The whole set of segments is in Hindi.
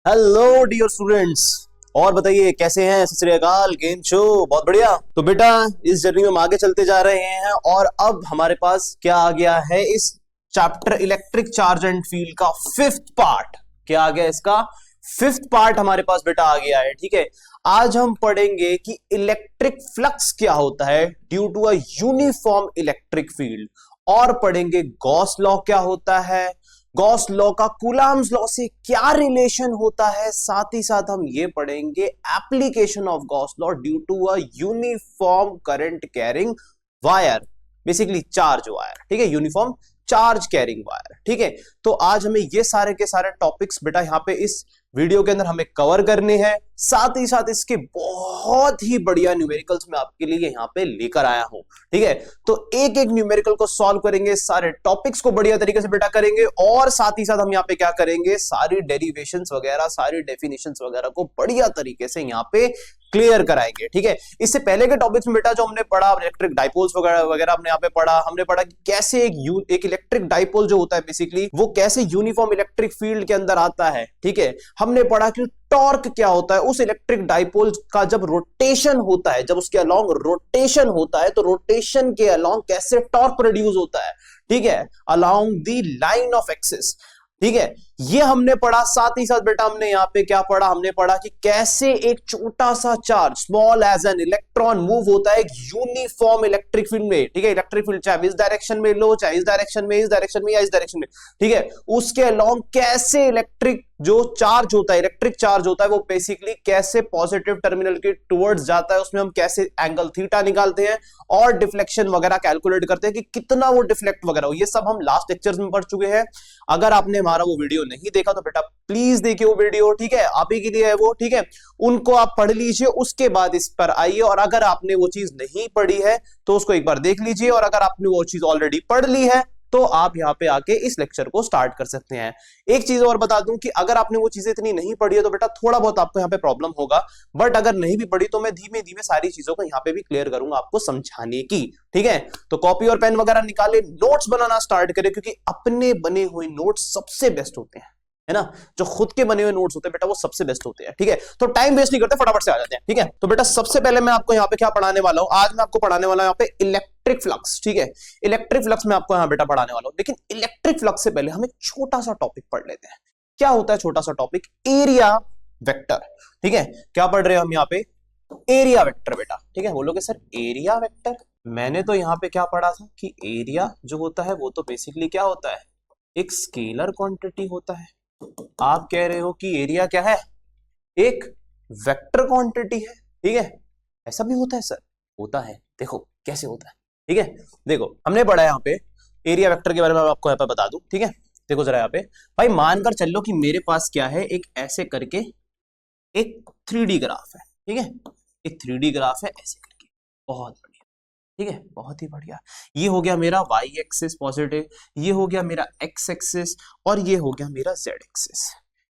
Hello dear students. और बताइए कैसे हैं? सत श्री अकाल, गेम शो बहुत बढ़िया। तो बेटा इस जर्नी में हम आगे चलते जा रहे हैं और अब हमारे पास क्या आ गया है इस chapter electric charge and field का फिफ्थ पार्ट। क्या आ गया इसका? फिफ्थ पार्ट हमारे पास बेटा आ गया है। ठीक है, आज हम पढ़ेंगे कि इलेक्ट्रिक फ्लक्स क्या होता है due to a uniform electric field, और पढ़ेंगे गॉस लॉ क्या होता है, गॉस लॉ का कूलम्ब्स लॉ से क्या रिलेशन होता है, साथ ही साथ हम ये पढ़ेंगे application of Gauss law due to a uniform current carrying wire, basically charge wire. ठीक है, यूनिफॉर्म चार्ज कैरिंग वायर। ठीक है, तो आज हमें ये सारे के सारे टॉपिक्स बेटा यहाँ पे इस वीडियो के अंदर हमें कवर करने हैं। साथ ही साथ इसके बहुत ही बढ़िया न्यूमेरिकल्स मैं आपके लिए यहाँ पे लेकर आया हूं। ठीक है, तो एक एक न्यूमेरिकल को सॉल्व करेंगे, सारे टॉपिक्स को बढ़िया तरीके से बेटा करेंगे, और साथ ही साथ हम यहाँ पे क्या करेंगे, सारी डेरिवेशंस वगैरह, सारी डेफिनेशंस वगैरह को बढ़िया तरीके से यहाँ पे क्लियर कराएंगे। ठीक है, इससे पहले के टॉपिक्स में बेटा जो हमने पढ़ा, इलेक्ट्रिक डाइपोल्स वगैरह वगैरह हमने यहाँ पे पढ़ा, हमने पढ़ा कि कैसे एक इलेक्ट्रिक डाइपोल जो होता है बेसिकली वो कैसे यूनिफॉर्म इलेक्ट्रिक फील्ड के अंदर आता है। ठीक है, हमने पढ़ा कि टॉर्क क्या होता है उस इलेक्ट्रिक डाइपोल का जब रोटेशन होता है, जब उसके अलोंग रोटेशन होता है तो रोटेशन के अलोंग कैसे टॉर्क प्रोड्यूस होता है। ठीक है, along the line of axis. ठीक है, ये हमने पढ़ा। साथ ही साथ बेटा हमने यहाँ पे क्या पढ़ा, हमने पढ़ा कि कैसे एक छोटा सा charge small as an electron move होता है एक यूनिफॉर्म इलेक्ट्रिक फील्ड में। ठीक है, इलेक्ट्रिक फील्ड चाहे इस डायरेक्शन में लो, चाहे इस डायरेक्शन में, इस डायरेक्शन में या इस डायरेक्शन में। ठीक है, उसके अलोंग कैसे इलेक्ट्रिक जो चार्ज होता है, इलेक्ट्रिक चार्ज होता है, वो बेसिकली कैसे पॉजिटिव टर्मिनल के टुवर्ड्स जाता है, उसमें हम कैसे एंगल थीटा निकालते हैं और डिफ्लेक्शन वगैरह कैलकुलेट करते हैं कि कितना वो डिफ्लेक्ट वगैरह हो। ये सब हम लास्ट लेक्चर्स में पढ़ चुके हैं। अगर आपने हमारा वो वीडियो नहीं देखा तो बेटा प्लीज देखिए वो वीडियो। ठीक है, आप ही के लिए है वो। ठीक है, उनको आप पढ़ लीजिए, उसके बाद इस पर आइए, और अगर आपने वो चीज नहीं पढ़ी है तो उसको एक बार देख लीजिए, और अगर आपने वो चीज ऑलरेडी पढ़ ली है तो आप यहाँ पे आके इस लेक्चर को स्टार्ट कर सकते हैं। एक चीज और बता दूं कि अगर आपने वो चीजें इतनी नहीं पढ़ी है तो बेटा थोड़ा बहुत आपको यहाँ पे प्रॉब्लम होगा, बट अगर नहीं भी पढ़ी तो मैं धीमे धीमे सारी चीजों को यहाँ पे भी क्लियर करूंगा आपको समझाने की। ठीक है, तो कॉपी और पेन वगैरह निकाले, नोट्स बनाना स्टार्ट करें, क्योंकि अपने बने हुए नोट्स सबसे बेस्ट होते हैं, है ना। जो खुद के बने हुए नोट्स होते हैं बेटा वो सबसे बेस्ट होते हैं। ठीक है, तो टाइम वेस्ट नहीं करते, फटाफट से आ जाते हैं। ठीक है, तो बेटा सबसे पहले मैं आपको यहाँ पे क्या पढ़ाने वाला हूं, आज मैं आपको पढ़ाने वाला हूं यहाँ पे इलेक्ट्रिक फ्लक्स। ठीक है, इलेक्ट्रिक फ्लक्स में आपको यहाँ बेटा पढ़ाने वाला हूं, लेकिन इलेक्ट्रिक फ्लक्स से पहले हम एक छोटा सा टॉपिक पढ़ लेते हैं। क्या होता है छोटा सा टॉपिक? Area vector. ठीक है, क्या पढ़ रहे हैं हम यहाँ पे? एरिया वेक्टर बेटा। ठीक है, बोलोगे सर एरिया वेक्टर, मैंने तो यहाँ पे क्या पढ़ा था कि एरिया जो होता है वो तो बेसिकली क्या होता है, एक स्केलर क्वांटिटी होता है। आप कह रहे हो कि एरिया क्या है? एक वेक्टर क्वांटिटी है। ठीक है, ऐसा भी होता है सर? होता है, देखो कैसे होता है। ठीक है, देखो हमने पढ़ा है यहाँ पे एरिया वेक्टर के बारे में, मैं आपको यहाँ पे बता दूं। ठीक है, देखो जरा यहाँ पे भाई, मानकर चल लो कि मेरे पास क्या है, एक ऐसे करके एक 3D ग्राफ है। ठीक है, एक 3D ग्राफ है ऐसे करके, बहुत बढ़िया। ठीक है, बहुत ही बढ़िया। ये हो गया मेरा वाई एक्सिस पॉजिटिव, ये हो गया मेरा एक्स एक्सिस, और ये हो गया मेरा जेड एक्सिस।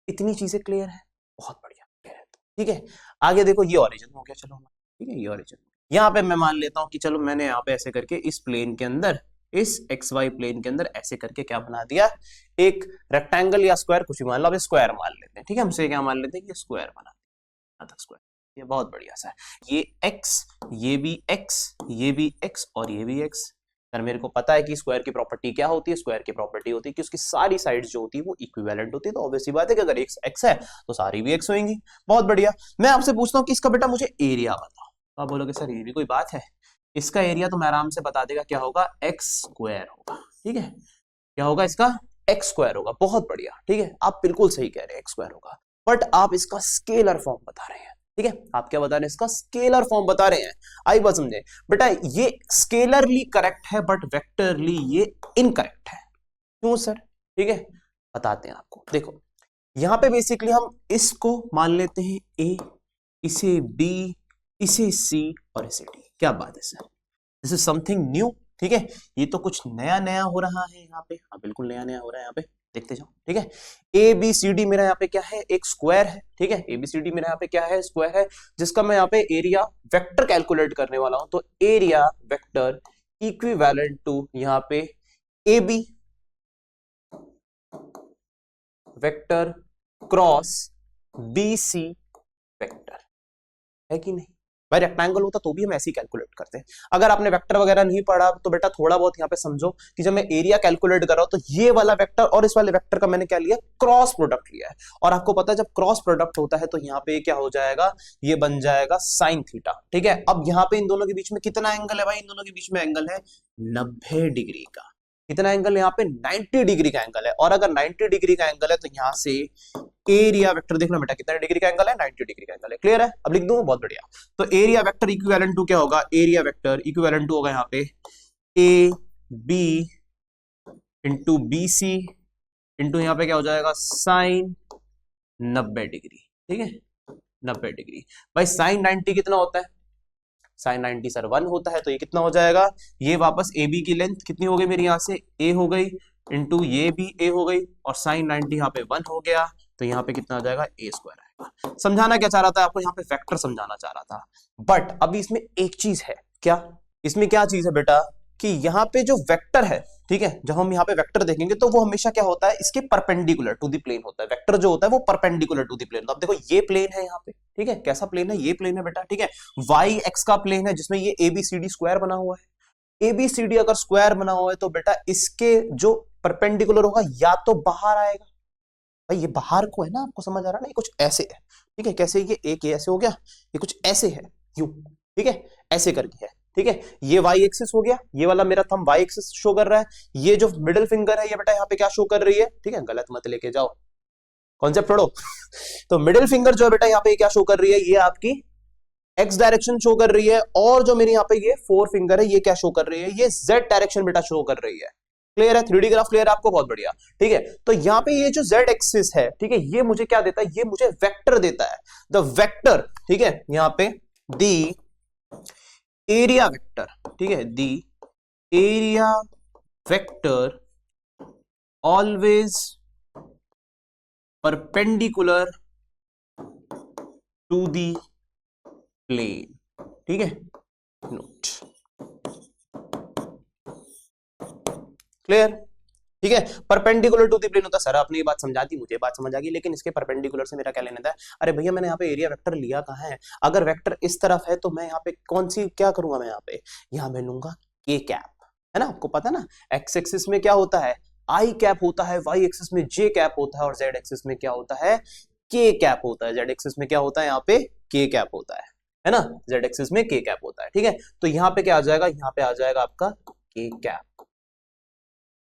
इतनी चीजें क्लियर है? बहुत बढ़िया क्लियर है। ठीक है, आगे देखो ये ओरिजिन हो गया, चलो हमारा। ठीक है, ये ओरिजिन। यहाँ पे मैं मान लेता हूं कि चलो मैंने यहाँ पे ऐसे करके इस प्लेन के अंदर, इस एक्स वाई प्लेन के अंदर ऐसे करके क्या बना दिया, एक रेक्टेंगल या स्क्वायर, कुछ भी मान लो, अब स्क्वायर मान लेते हैं। ठीक है, हमसे क्या मान लेते हैं कि स्क्वायर बना दिया, स्क्वायर। ये बहुत बढ़िया सा है, ये x, ये भी x, ये भी x और ये भी x। सर मेरे को पता है कि स्क्वायर की प्रॉपर्टी क्या होती है, स्क्वायर की प्रॉपर्टी होती है कि उसकी सारी साइड्स जो होती है वो इक्विवेलेंट होती है, तो ऑब्वियस सी बात है कि अगर x है तो सारी भी x होंगी। बहुत बढ़िया। मैं आपसे पूछता हूँ कि इसका बेटा मुझे एरिया बताओ, तो आप बोलोगे सर ये भी कोई बात है, इसका एरिया तो मैं आराम से बता देगा, क्या होगा, एक्स स्क्वायर होगा। ठीक है, क्या होगा इसका? एक्स स्क्वायर होगा। बहुत बढ़िया। ठीक है, आप बिल्कुल सही कह रहे हैं, एक्स स्क्वायर होगा, बट आप इसका स्केलर फॉर्म बता रहे हैं। ठीक है, आप क्या बता रहे हैं? इसका स्केलर फॉर्म बता रहे हैं। आई बात समझे बेटा, ये स्केलरली करेक्ट है बट वेक्टरली ये इनकरेक्ट है। क्यों सर? ठीक है, बताते हैं आपको। देखो यहां पे बेसिकली हम इसको मान लेते हैं ए, इसे बी, इसे सी और इसे डी। क्या बात है sir, this is something new. ठीक है, ये तो कुछ नया नया हो रहा है यहाँ पे। हाँ बिल्कुल नया नया हो रहा है यहाँ पे, देखते जाओ। ठीक है, ए बी सी डी मेरा यहाँ पे क्या है, एक स्क्वायर है। ठीक है, ए बी सी डी मेरा यहाँ पे क्या है, स्क्वायर है, जिसका मैं यहाँ पे एरिया वेक्टर कैलकुलेट करने वाला हूं। तो एरिया वेक्टर इक्विवेलेंट टू यहाँ पे A B vector cross BC vector, है कि नहीं भाई? रेक्टेंगल होता तो भी हम ऐसे ही कैलकुलेट करते हैं। अगर आपने वेक्टर वगैरह नहीं पढ़ा तो बेटा थोड़ा बहुत यहाँ पे समझो कि जब मैं एरिया कैलकुलेट कर रहा हूं तो ये वाला वेक्टर और इस वाले वेक्टर का मैंने क्या लिया, क्रॉस प्रोडक्ट लिया है। और आपको पता है जब क्रॉस प्रोडक्ट होता है तो यहाँ पे क्या हो जाएगा, ये बन जाएगा साइन थीटा। ठीक है, अब यहाँ पे इन दोनों के बीच में कितना एंगल है भाई? इन दोनों के बीच में एंगल है 90 डिग्री का। कितना एंगल है यहाँ पे? 90 डिग्री का एंगल है। और अगर 90 डिग्री का एंगल है तो यहाँ से एरिया वेक्टर देख लो बेटा, कितना डिग्री का एंगल है? 90 डिग्री का एंगल है। क्लियर है? अब लिख दूं, बहुत बढ़िया। तो एरिया वेक्टर इक्विवेलेंट टू क्या होगा? एरिया वेक्टर इक्विवेलेंट टू होगा यहाँ पे A B into B C into यहाँ पे क्या हो जाएगा, साइन 90 डिग्री। ठीक है, 90 डिग्री। भाई साइन 90 कितना होता है? साइन 90 सर 1 होता है, तो ये कितना हो जाएगा, ये वापस ए बी की लेंथ कितनी हो गई मेरी, यहाँ से ए हो गई इंटू ये भी ए हो गई, और साइन 90 यहाँ पे 1 हो गया, तो यहाँ पे कितना आ जाएगा, ए स्क्वायर आएगा। समझाना क्या चाह रहा था आपको? यहाँ पे वेक्टर समझाना चाह रहा था। बट अभी इसमें एक चीज है, क्या? इसमें क्या चीज है बेटा, कि यहाँ पे जो वेक्टर है, ठीक है, जब हम यहाँ पे वेक्टर देखेंगे तो वो हमेशा क्या होता है, इसके परपेंडिकुलर टू द प्लेन होता है। वेक्टर जो होता है वो परपेंडिकुलर टू द प्लेन। तो अब देखो ये प्लेन है यहाँ पे, ठीक है, कैसा प्लेन है? ये प्लेन है बेटा, ठीक है, वाई एक्स का प्लेन है जिसमें ये एबीसीडी स्क्वायर बना हुआ है। एबीसीडी अगर स्क्वायर बना हुआ है तो बेटा इसके जो परपेंडिकुलर होगा या तो बाहर आएगा, भाई ये बाहर को है ना, आपको समझ आ रहा है ना, ये कुछ ऐसे है, ठीक है, कैसे, ये एक ऐसे हो गया, ये कुछ ऐसे है, यूं, ठीक है, ऐसे करके है, ठीक है, ये वाई एक्सिस हो गया, ये वाला मेरा थंब वाई एक्सिस शो कर रहा है, ये जो मिडिल फिंगर है ये बेटा यहाँ पे क्या शो कर रही है, ठीक है, गलत मत लेके जाओ, कॉन्सेप्ट पढ़ो। तो मिडिल फिंगर जो है बेटा यहाँ पे क्या शो कर रही है, ये आपकी एक्स डायरेक्शन शो कर रही है, और जो मेरी यहाँ पे ये फोर फिंगर है ये क्या शो कर रही है, ये जेड डायरेक्शन बेटा शो कर रही है। क्लियर है? 3D ग्राफ क्लियर है आपको? बहुत बढ़िया। ठीक है, तो यहाँ पे ये जो जेड एक्सिस है, ठीक है, ये मुझे क्या देता है, ये मुझे वेक्टर देता है, द वेक्टर, ठीक है, यहाँ पे दी एरिया वेक्टर, ठीक है, the area vector always perpendicular to the plane, ठीक है, नोट। क्लियर? ठीक है, परपेंडिकुलर टू द प्लेन होता है। सर आपने ये बात समझा दी, मुझे बात समझ आ गई, लेकिन इसके परपेंडिकुलर से मेरा क्या लेना था? अरे भैया मैंने यहाँ पे एरिया वेक्टर लिया कहाँ है? अगर वेक्टर इस तरफ है तो मैं यहाँ पे कौन सी क्या करूंगा, मैं यहाँ पे लूंगा के कैप, है ना, आपको पता ना, एक्स एक्सिस में क्या होता है, आई कैप होता है, वाई एक्सिस में जे कैप होता है, और जेड एक्सिस में क्या होता है, के कैप होता है। जेड एक्सिस में क्या होता है, यहाँ पे के कैप होता है ना, जेड एक्सिस में के कैप होता है। ठीक है, तो यहाँ पे क्या आ जाएगा, यहाँ पे आ जाएगा आपका के कैप,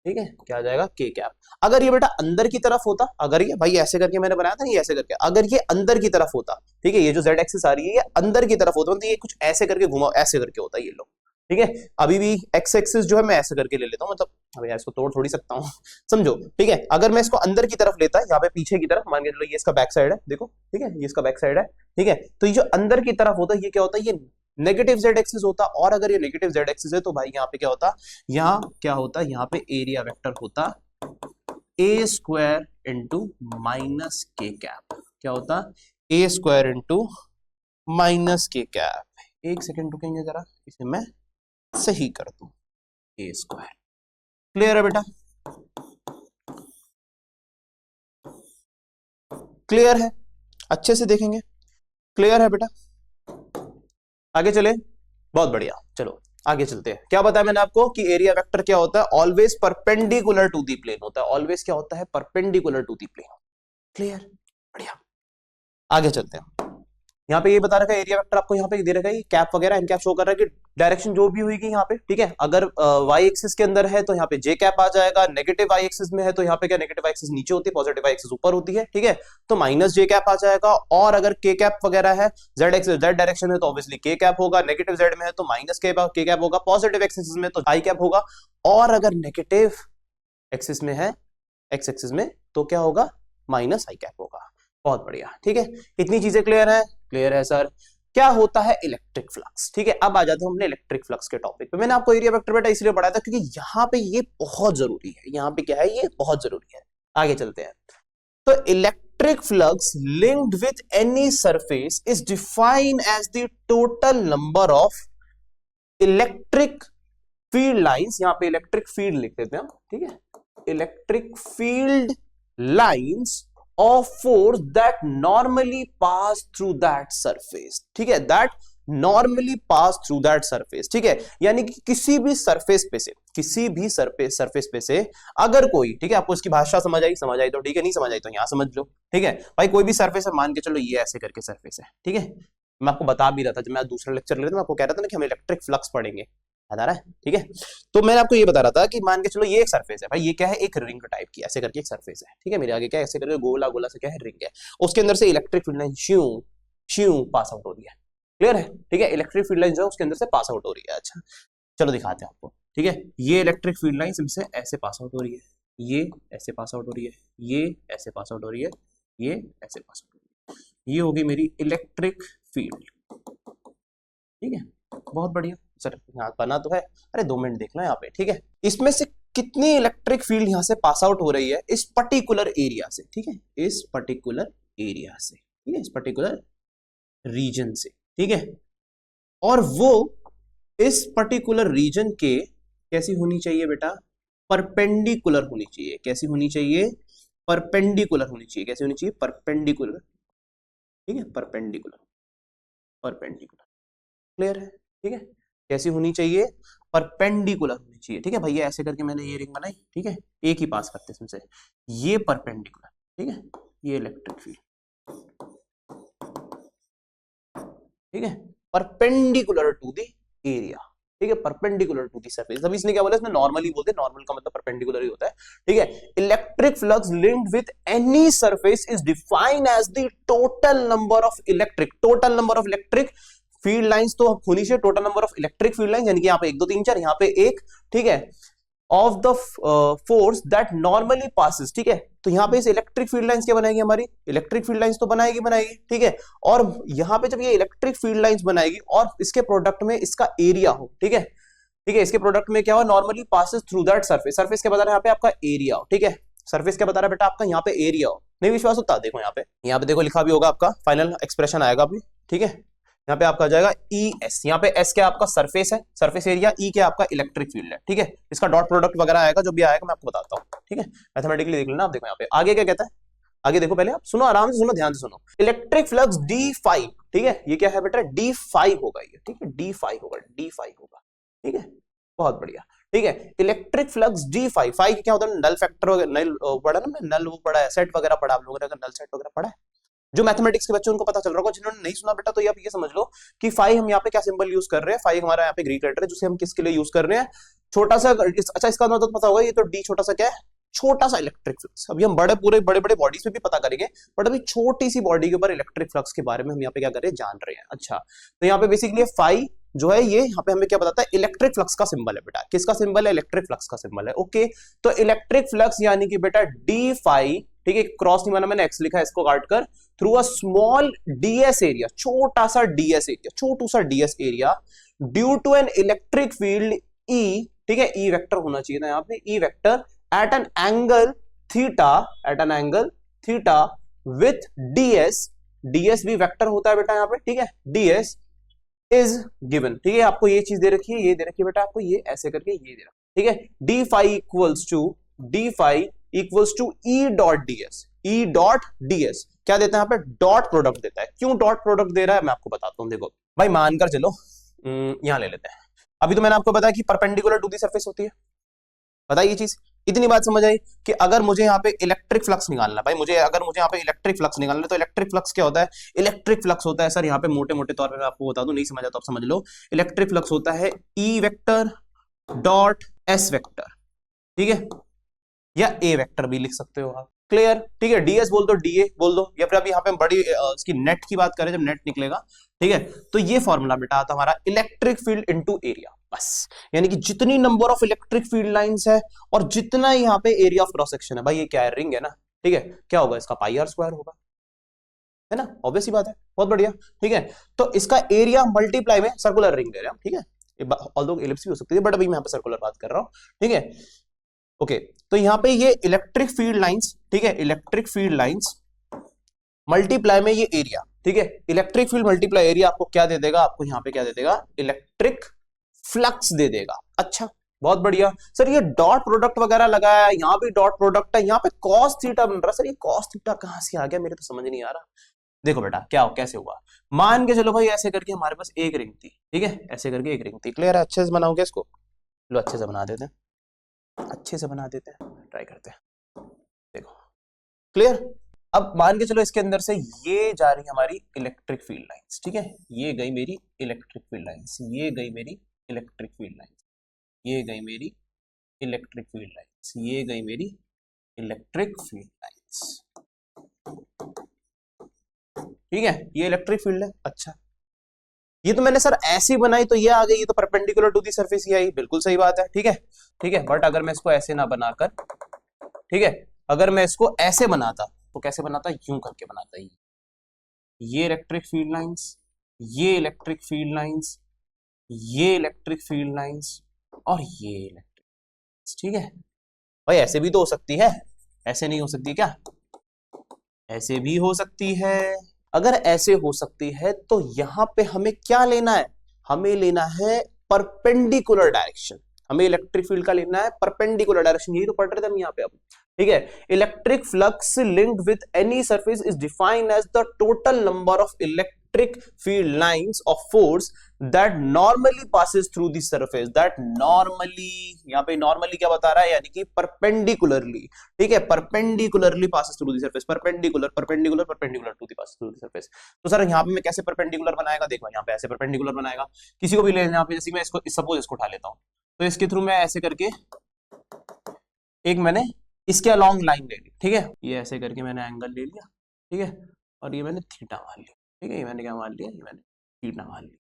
ठीक है, क्या आ जाएगा, के कैप। अगर ये बेटा अंदर की तरफ होता, अगर ये भाई ऐसे करके मैंने बनाया था, ये ऐसे करके, अगर ये अंदर की तरफ होता, ठीक है, ये जो जेड एक्सिस आ रही है ये अंदर की तरफ होता, तो ये कुछ ऐसे करके घुमाओ, ऐसे करके होता है ये लो, ठीक है। अभी भी एक्स एक्सिस जो है मैं ऐसे करके ले लेता हूँ, मतलब अभी इसको तोड़ थोड़ी सकता हूँ, समझो, ठीक है। अगर मैं इसको अंदर की तरफ लेता, यहाँ पे पीछे की तरफ, मान के चलो ये इसका बैक साइड है, देखो, ठीक है, ये इसका बैक साइड है, ठीक है, तो ये जो अंदर की तरफ होता है ये क्या होता है, ये नेगेटिव जेड एक्सिस होता, और अगर ये नेगेटिव जेड एक्सिस है तो भाई यहाँ पे क्या होता, यहाँ क्या होता, यहाँ पे एरिया वेक्टर होता ए स्क्वायर इंटू माइनस के कैप, क्या होता, ए स्क्वायर इंटू माइनस के कैप। एक सेकेंड रुकेंगे जरा, इसे मैं सही कर दूं, ए स्क्वायर। क्लियर है बेटा? क्लियर है? अच्छे से देखेंगे, क्लियर है बेटा? आगे चले, बहुत बढ़िया, चलो आगे चलते हैं। क्या बताया मैंने आपको कि एरिया वेक्टर क्या होता है, always perpendicular to the plane होता है, ऑलवेज क्या होता है, perpendicular to the plane. Clear? बढ़िया, आगे चलते हैं। यहाँ पे ये बता रखा है एरिया वेक्टर आपको, यहाँ पे दे रखा है कैप वगैरह, एन कैप शो कर रहा है कि डायरेक्शन जो भी होगी यहाँ पे, ठीक है, अगर वाई एक्सिस के अंदर है तो यहाँ पे जे कैप आ जाएगा, नेगेटिव वाई एक्सिस में है तो यहाँ पे क्या, नेगेटिव वाई एक्सिस नीचे होती है, पॉजिटिव वाई एक्सिस ऊपर होती है, ठीक है, तो माइनस जे कैप आ जाएगा। और अगर के कैप वगैरह है, जेड एक्सिस जेड डायरेक्शन में तो ऑब्वियसली के कैप होगा, नेगेटिव जेड में है तो माइनस के कैप होगा, पॉजिटिव एक्सिस में तो आई कैप होगा, और अगर नेगेटिव एक्सिस में है, एक्स एक्सिस में, तो क्या होगा, माइनस आई कैप होगा। बहुत बढ़िया, ठीक है, इतनी चीजें क्लियर है? क्लियर है सर। क्या होता है इलेक्ट्रिक फ्लक्स? ठीक है, अब आ जाते हैं हमने इलेक्ट्रिक फ्लक्स के टॉपिक पे। मैंने आपको एरिया वेक्टर बेटा इसलिए पढ़ाया था क्योंकि यहाँ पे ये बहुत जरूरी है, यहाँ पे क्या है, ये बहुत जरूरी है। आगे चलते हैं। तो electric flux linked with any surface is defined as the total number of electric field lines, यहाँ पे इलेक्ट्रिक फील्ड लिख देते हैं हम, ठीक है, electric field lines of force that normally pass through that surface, ठीक है, that normally pass through that surface, ठीक है, यानी कि किसी भी सरफेस पे से, किसी भी सरफेस पे से अगर कोई, ठीक है, आपको इसकी भाषा समझ आई तो ठीक है, नहीं समझ आई तो यहां समझ लो, ठीक है भाई, कोई भी सरफेस है, मान के चलो ये ऐसे करके सरफेस है, ठीक है, मैं आपको बता भी रहा था जब मैं दूसरा लेक्चर ले रहा था, मैं आपको कह रहा था ना कि हम इलेक्ट्रिक फ्लक्स पढ़ेंगे, याद आ रहा है, ठीक है, तो मैंने आपको ये बता रहा था कि मान के चलो ये एक सरफेस है भाई, ये क्या है, एक रिंग टाइप की ऐसे करके एक सरफेस है, ठीक है, मेरे आगे क्या है, ऐसे करके गोला गोला से क्या है, रिंग है, उसके अंदर से electric field line श्यू श्यू pass out हो रही है, क्लियर है, ठीक है, इलेक्ट्रिक फील्ड लाइन जो है उसके अंदर से पास आउट हो रही है। अच्छा चलो दिखाते हैं आपको, ठीक है, ये इलेक्ट्रिक फील्ड लाइन इनसे ऐसे पास आउट हो रही है, ये ऐसे पास आउट हो रही है, ये ऐसे पास आउट हो रही है, ये ऐसे पास आउट हो रही है, ये होगी मेरी इलेक्ट्रिक फील्ड, ठीक है, बहुत बढ़िया सर, यहाँ बना तो है, अरे 2 मिनट देख लो यहाँ पे, ठीक है, इसमें से कितनी इलेक्ट्रिक फील्ड यहाँ से पास आउट हो रही है इस पर्टिकुलर एरिया से, ठीक है, इस पर्टिकुलर एरिया से, ठीक है, इस पर्टिकुलर रीजन से, ठीक है, और वो इस पर्टिकुलर रीजन के कैसी होनी चाहिए बेटा, परपेंडिकुलर होनी चाहिए, कैसी होनी चाहिए, परपेंडिकुलर होनी चाहिए, कैसी होनी चाहिए, परपेंडिकुलर, ठीक है, परपेंडिकुलर, परपेंडिकुलर, क्लियर है, ठीक है, कैसी होनी चाहिए, परपेंडिकुलर होनी चाहिए, ठीक है भैया, ऐसे करके मैंने ये रिंग बनाई, ठीक है, एक ही पास करते हैं इसमें से, ये परपेंडिकुलर, ठीक है, ये इलेक्ट्रिक फील्ड, ठीक है, परपेंडिकुलर टू द एरिया, ठीक है, परपेंडिकुलर टू द सरफेस, अभी इसने क्या बोला, इसमें नॉर्मली बोलते हैं, नॉर्मल का मतलब परपेंडिकुलर ही होता है, ठीक है, electric flux linked with any surface is defined as the total number of electric field lines, तो होनी चाहिए total number of electric field lines, यानी कि यहाँ पे 1 2 3 4, यहाँ पे 1, ठीक है, of the force that normally passes, ठीक है, तो यहाँ पे इस इलेक्ट्रिक फील्ड लाइंस क्या बनाएगी, हमारी इलेक्ट्रिक फील्ड लाइंस तो बनाएगी, ठीक है, और यहाँ पे जब ये इलेक्ट्रिक फील्ड लाइंस बनाएगी और इसके प्रोडक्ट में इसका एरिया हो, ठीक है, इसके प्रोडक्ट में क्या हो, normally passes through that surface, surface क्या बता रहा है यहाँ पे, आपका एरिया हो, ठीक है, सरफेस क्या बता रहा है बेटा, आपका यहाँ पे एरिया हो, नहीं विश्वास होता देखो यहाँ पे देखो लिखा भी होगा, आपका फाइनल एक्सप्रेशन आएगा अभी, ठीक है, यहाँ पे आपका आ जाएगा ई एस, यहाँ पे एस क्या आपका सरफेस है, सरफेस एरिया, ई क्या आपका इलेक्ट्रिक फील्ड है, ठीक है, इसका डॉट प्रोडक्ट वगैरह आएगा, जो भी आएगा मैं आपको बताता हूँ, ठीक है, मैथमेटिकली देख लेना आप, देखो यहाँ पे आगे क्या कहता है, आगे देखो, पहले आप सुनो, आराम से सुनो, ध्यान से सुनो, इलेक्ट्रिक फ्लक्स D5, ठीक है, ये क्या है बेटा, D5 होगा ये, ठीक है, D5 होगा, ठीक है, बहुत बढ़िया, ठीक है, इलेक्ट्रिक फ्लक्स D5, 5 क्या होता है, नल फैक्टर, नल पढ़ा ना, नल वो पढ़ा है, सेट वगैरह पढ़ा आप लोगों ने, अगर नल सेट वगैरह पढ़ा है, जो मैथमेटिक्स के बच्चे उनको पता चल रहा होगा, जिन्होंने नहीं सुना बेटा तो ये आप ये समझ लो कि फाई हम यहाँ पे क्या सिंबल यूज कर रहे हैं, फाई हमारा यहाँ पे ग्रीक लेटर है, जिसे हम किसके लिए यूज कर रहे हैं, छोटा सा, अच्छा इसका मतलब पता होगा, ये तो डी छोटा सा क्या है, छोटा सा इलेक्ट्रिक फ्लक्स, अभी हम बड़े बड़े बॉडीज पे भी पता करेंगे, बट अभी छोटी सी बॉडी के ऊपर इलेक्ट्रिक फ्लक्स के बारे में हम यहाँ पे क्या कर रहे हैं, जान रहे हैं। अच्छा तो यहाँ पे बेसिकली फाई जो है ये यहाँ पे हमें क्या बताता है, इलेक्ट्रिक फ्लक्स का सिंबल है बेटा, किसका सिंबल है, इलेक्ट्रिक फ्लक्स का सिंबल है, ओके, तो इलेक्ट्रिक फ्लक्स यानी कि बेटा डी फाई, ठीक है, क्रॉस नहीं माना मैंने, एक्स लिखा है, इसको काट कर through a small DS area, छोटा सा डीएस एरिया, छोटू सा DS area, due to an electric field E, ठीक है, ई वेक्टर होना चाहिए था यहाँ पे, E vector at an angle theta with DS, DS भी वेक्टर होता है बेटा यहाँ पे, ठीक है, डीएस इज गिवन, ठीक है, आपको ये चीज दे रखी है, ये दे रखी है बेटा आपको, ये ऐसे करके ये दे रखा, ठीक है, D phi equals to E dot DS, क्या देता है यहाँ पे, डॉट प्रोडक्ट देता है, क्यों डॉट प्रोडक्ट दे रहा है मैं आपको बताता हूँ, देखो भाई मानकर चलो यहां ले लेते हैं, अभी तो मैंने आपको बताया कि परपेंडिकुलर टू दी सरफेस होती है, बताइए ये चीज, इतनी बात समझ आई कि अगर मुझे यहाँ पे इलेक्ट्रिक फ्लक्स निकालना भाई, अगर मुझे यहाँ पे इलेक्ट्रिक फ्लक्स निकालना, तो इलेक्ट्रिक फ्लक्स क्या होता है, इलेक्ट्रिक फ्लक्स होता है सर, यहाँ पे मोटे मोटे तौर पे आपको बता दूं, नहीं समझा तो आप समझ लो, इलेक्ट्रिक फ्लक्स होता है E vector dot S vector, ठीक है, या ए वेक्टर भी लिख सकते हो आप, क्लियर, ठीक है, डीएस बोल दो, डीए बोल दो, या फिर अभी यहाँ पे बड़ी इसकी नेट की बात करें, जब नेट निकलेगा, ठीक है, तो ये फॉर्मूला बेटा आता हमारा इलेक्ट्रिक फील्ड इनटू एरिया, बस, यानी कि जितनी number of electric field lines है और जितना यहाँ पे एरिया ऑफ क्रॉस सेक्शन है, भाई ये क्या है, रिंग है ना, ठीक है, क्या होगा इसका, पाई आर स्क्वायर होगा, है ना, ऑब्वियस ही बात है, बहुत बढ़िया, ठीक है, तो इसका एरिया मल्टीप्लाई में सर्कुलर रिंग ले रहे हैं, ठीक है, ऑल्दो एलिप्स भी हो सकती है, बट अभी मैं यहाँ पे सर्कुलर बात कर रहा हूँ, ठीक है, ओके, तो यहाँ पे ये इलेक्ट्रिक फील्ड लाइंस, ठीक है, इलेक्ट्रिक फील्ड लाइंस मल्टीप्लाई में ये एरिया, ठीक है, इलेक्ट्रिक फील्ड मल्टीप्लाई एरिया आपको क्या दे देगा, आपको यहाँ पे क्या दे देगा, इलेक्ट्रिक फ्लक्स दे देगा, अच्छा बहुत बढ़िया सर। ये डॉट प्रोडक्ट वगैरह लगाया है, यहाँ भी डॉट प्रोडक्ट है, यहाँ पे कॉस थीटा बन रहा है। सर ये कॉस थीटा कहां से आ गया, मेरे तो समझ नहीं आ रहा। देखो बेटा क्या हो कैसे हुआ, मान के चलो भाई ऐसे करके हमारे पास एक रिंग थी, ठीक है, ऐसे करके एक रिंग थी। क्लियर है? अच्छे से बनाओगे इसको, लो अच्छे से बना देते हैं, अच्छे से बना देते हैं, ट्राई करते हैं। देखो क्लियर। अब मान के चलो इसके अंदर से ये जा रही है हमारी इलेक्ट्रिक फील्ड लाइंस, ठीक है, ये गई मेरी इलेक्ट्रिक फील्ड लाइंस, ये गई मेरी इलेक्ट्रिक फील्ड लाइंस, ये गई मेरी इलेक्ट्रिक फील्ड लाइंस, ये गई मेरी इलेक्ट्रिक फील्ड लाइंस, ठीक है, ये इलेक्ट्रिक फील्ड है। अच्छा ये तो मैंने सर ऐसी बनाई तो ये आ गई, ये तो परपेंडिकुलर टू दी सरफेस ही आई, बिल्कुल सही बात है, ठीक है, ठीक है। बट अगर मैं इसको ऐसे ना बनाकर, ठीक है, अगर मैं इसको ऐसे बनाता तो कैसे बनाता, यूं करके बनाता, ये इलेक्ट्रिक फील्ड लाइंस, ये इलेक्ट्रिक फील्ड लाइंस, ये इलेक्ट्रिक फील्ड लाइंस और ये इलेक्ट्रिक, ठीक है भाई। ऐसे भी तो हो सकती है, ऐसे नहीं हो सकती क्या? ऐसे भी हो सकती है। अगर ऐसे हो सकती है तो यहां पे हमें क्या लेना है, हमें लेना है परपेंडिकुलर डायरेक्शन, हमें इलेक्ट्रिक फील्ड का लेना है परपेंडिकुलर डायरेक्शन, यही तो पढ़ रहे थे हम यहाँ पे अब, ठीक है। Electric flux linked with any surface is defined as the total number of electric field lines of force that normally passes through the surface, that normally, यहाँ पे नॉर्मली क्या बता रहा है, यानी कि परपेंडिकुलरली, ठीक है, perpendicularly passes through the surface, perpendicular perpendicular perpendicular to the passes through the surface. तो सर यहाँ पे मैं कैसे परपेंडिकुलर बनाएगा, देखो यहाँ पे ऐसे परपेंडिकुलर बनाएगा, किसी को भी ले यहाँ पे, जैसे मैं इसको सपोज इसको उठा लेता हूँ, तो इसके थ्रू मैं ऐसे करके एक मैंने इसके अलोंग लाइन ले ली, ठीक है, ये ऐसे करके मैंने एंगल ले लिया, ठीक है, और ये मैंने थीटा मान लिया, ठीक है, ये मैंने क्या मान लिया, ये मैंने थीटा मान लिया।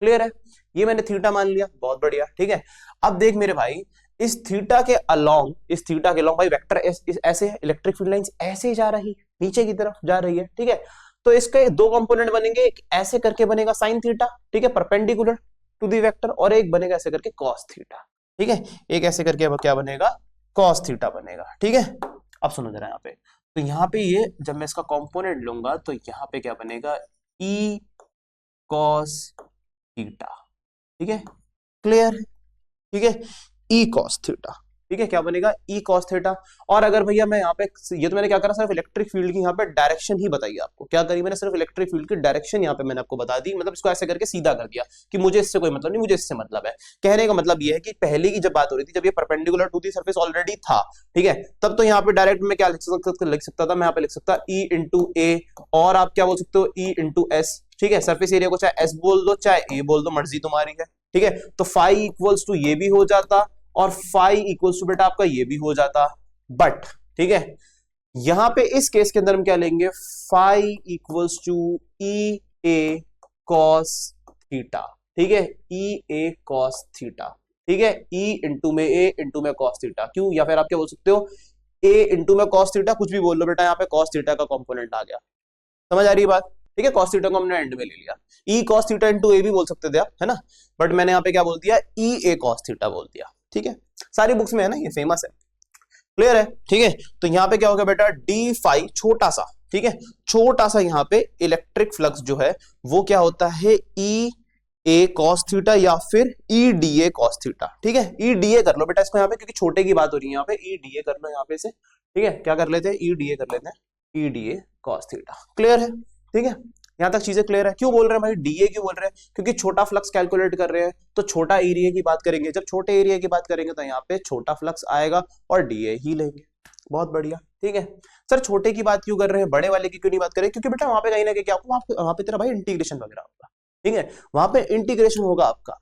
क्लियर है? ये मैंने थीटा मान लिया, बहुत बढ़िया, ठीक है। अब देख मेरे भाई, इस थीटा के अलोंग, इस थीटा के अलोंग भाई वेक्टर ऐसे है, इलेक्ट्रिक फील्ड लाइंस ऐसे जा रही, नीचे की तरफ जा रही है, ठीक है। तो इसके दो कंपोनेंट बनेंगे, एक ऐसे करके बनेगा साइन थीटा, ठीक है, परपेंडिकुलर टू दी वेक्टर, और एक बनेगा ऐसे करके कॉस थीटा, ठीक है, एक ऐसे करके क्या बनेगा, कॉस थीटा बनेगा, ठीक है। अब सुनो जरा यहाँ पे, तो यहाँ पे ये जब मैं इसका कंपोनेंट लूंगा तो यहाँ पे क्या बनेगा, ई कॉस थीटा, ठीक है, क्लियर है, ठीक है, ई कॉस थीटा, ठीक है, क्या बनेगा, ई कॉस थीटा। और अगर भैया मैं यहाँ पे, ये तो मैंने क्या करा, सिर्फ इलेक्ट्रिक फील्ड की यहाँ पे डायरेक्शन ही बताई आपको, क्या करी मैंने, सिर्फ इलेक्ट्रिक फील्ड की डायरेक्शन यहाँ पे मैंने आपको बता दी, मतलब इसको ऐसे करके सीधा कर दिया कि मुझे इससे कोई मतलब नहीं, मुझे इससे मतलब है। कहने का मतलब ये है कि पहले की जब बात हो रही थी, जब ये perpendicular to the surface already था, ठीक है, तब तो यहाँ पे डायरेक्ट में क्या लिख सकता था, मैं यहाँ पे लिख सकता ई इंटू ए, और आप क्या बोल सकते हो, ई इंटू एस, ठीक है। सरफेस एरिया को चाहे एस बोल दो चाहे ए बोल दो, मर्जी तुम्हारी है, ठीक है। तो फाई इक्वल्स टू ये भी हो जाता और फाई इक्वल्स टू बेटा आपका ये भी हो जाता, बट ठीक है, यहां पे इस केस के अंदर हम क्या लेंगे, phi equals to E A cos theta, ठीक है, ई ए कॉस थीटा, ठीक है, ई इंटू में ए इंटू में कॉस थीटा, क्यों, या फिर आप क्या बोल सकते हो, ए इंटू में कॉस थीटा, कुछ भी बोल लो बेटा, यहाँ पे कॉस थीटा का कंपोनेंट आ गया, समझ आ रही है बात, ठीक है। कॉस थीटा को हमने एंड में ले लिया, ई कॉस थीटा इंटू ए भी बोल सकते थे आप, है ना, बट मैंने यहाँ पे क्या बोल दिया, ई ए कॉस थीटा बोल दिया, ठीक है, सारी बुक्स में है ना, ये फेमस है, क्लियर है, ठीक है। तो यहाँ पे क्या होगा बेटा, डी फाई छोटा सा, ठीक है, छोटा सा यहाँ पे इलेक्ट्रिक फ्लक्स जो है वो क्या होता है, ई ए कॉस थीटा या फिर E D A cos theta, ठीक है, ई डी ए कर लो बेटा इसको यहाँ पे, क्योंकि छोटे की बात हो रही है यहाँ पे, ई डी ए कर लो यहाँ पे से, ठीक है, क्या कर लेते हैं, ई डी ए कर लेते हैं, E D A cos theta, clear है, ठीक है, यहां तक चीजें क्लियर है। क्यों बोल रहे हैं भाई डीए, क्यों बोल रहे हैं, क्योंकि छोटा फ्लक्स कैलकुलेट कर रहे हैं, तो छोटा एरिया की बात करेंगे, जब छोटे एरिया की बात करेंगे तो यहाँ पे छोटा फ्लक्स आएगा और डीए ही लेंगे, बहुत बढ़िया, ठीक है। सर छोटे की बात क्यों कर रहे हैं, बड़े वाले की क्यों नहीं बात करें, क्योंकि बेटा वहां पे कहीं ना कहीं क्या होगा, वहां पे तेरा भाई इंटीग्रेशन वगैरह होगा, ठीक है, वहां पे इंटीग्रेशन होगा आपका,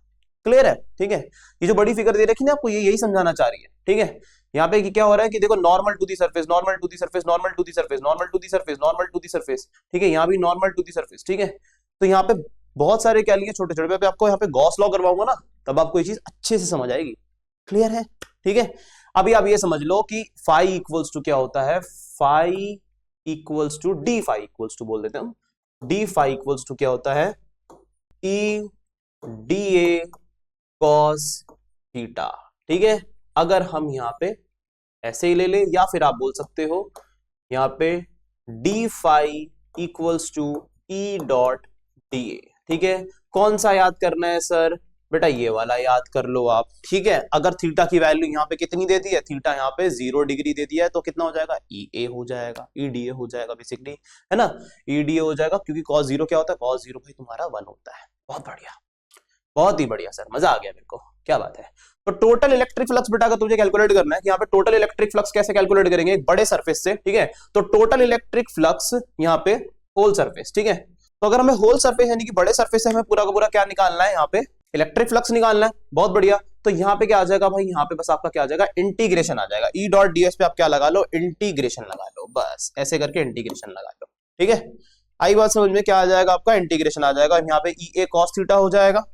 क्लियर है, ठीक है। ये जो बड़ी फिगर दे रखी ना आपको, ये यही समझाना चाह रही है, ठीक है। यहाँ पे क्या हो रहा है कि देखो, normal to the surface, normal to the surface, normal to the surface, normal to the surface, normal to the surface, ठीक है, यहाँ भी नॉर्मल टू दी सरफेस, ठीक है। तो यहाँ पे बहुत सारे क्या लिए छोटे छोटे, पे आपको यहाँ पे गॉस लॉ करवाऊंगा ना, तब आपको ये चीज अच्छे से समझ आएगी, क्लियर है, ठीक है। अभी आप ये समझ लो कि फाई इक्वल्स टू क्या होता है, phi equals to D phi equals to बोल देते हैं हम, डी फाई इक्वल्स टू क्या होता है, E D A cos theta, ठीक है। अगर हम यहाँ पे ऐसे ही ले ले, या फिर आप बोल सकते हो यहाँ पे D phi equals to E dot D A, ठीक है। कौन सा याद करना है सर, बेटा ये वाला याद कर लो आप, ठीक है। अगर थीटा की वैल्यू यहाँ पे कितनी दे दी है, थीटा यहाँ पे 0 डिग्री दे दिया है, तो कितना हो जाएगा, ई ए हो जाएगा, ई डी ए हो जाएगा बेसिकली, है ना, ई डी ए हो जाएगा, क्योंकि cos 0 क्या होता है, cos 0 भाई तुम्हारा 1 होता है। बहुत बढ़िया, बहुत ही बढ़िया सर, मजा आ गया मेरे को, क्या बात है। तो टोटल इलेक्ट्रिक फ्लक्स बेटा अगर तुझे कैलकुलेट करना है कि यहाँ पे टोटल इलेक्ट्रिक फ्लक्स कैसे कैलकुलेट करेंगे, एक बड़े सरफेस से, ठीक है। तो टोटल इलेक्ट्रिक फ्लक्स यहाँ पे होल सरफेस, ठीक है। तो अगर हमें होल सरफेस यानी कि बड़े सरफेस से हमें पूरा का पूरा क्या निकालना है, यहाँ पे इलेक्ट्रिक फ्लक्स निकालना है, बहुत बढ़िया। तो यहाँ पे क्या आ जाएगा भाई, यहाँ पे बस आपका क्या आ जाएगा, इंटीग्रेशन आ जाएगा, ई डॉट डी एस पे आप क्या लगा लो, इंटीग्रेशन लगा लो, बस ऐसे करके इंटीग्रेशन लगा लो, ठीक है। आई बात समझ में, क्या आ जाएगा आपका, इंटीग्रेशन आ जाएगा, यहाँ पे ई ए कॉस थीटा हो जाएगा,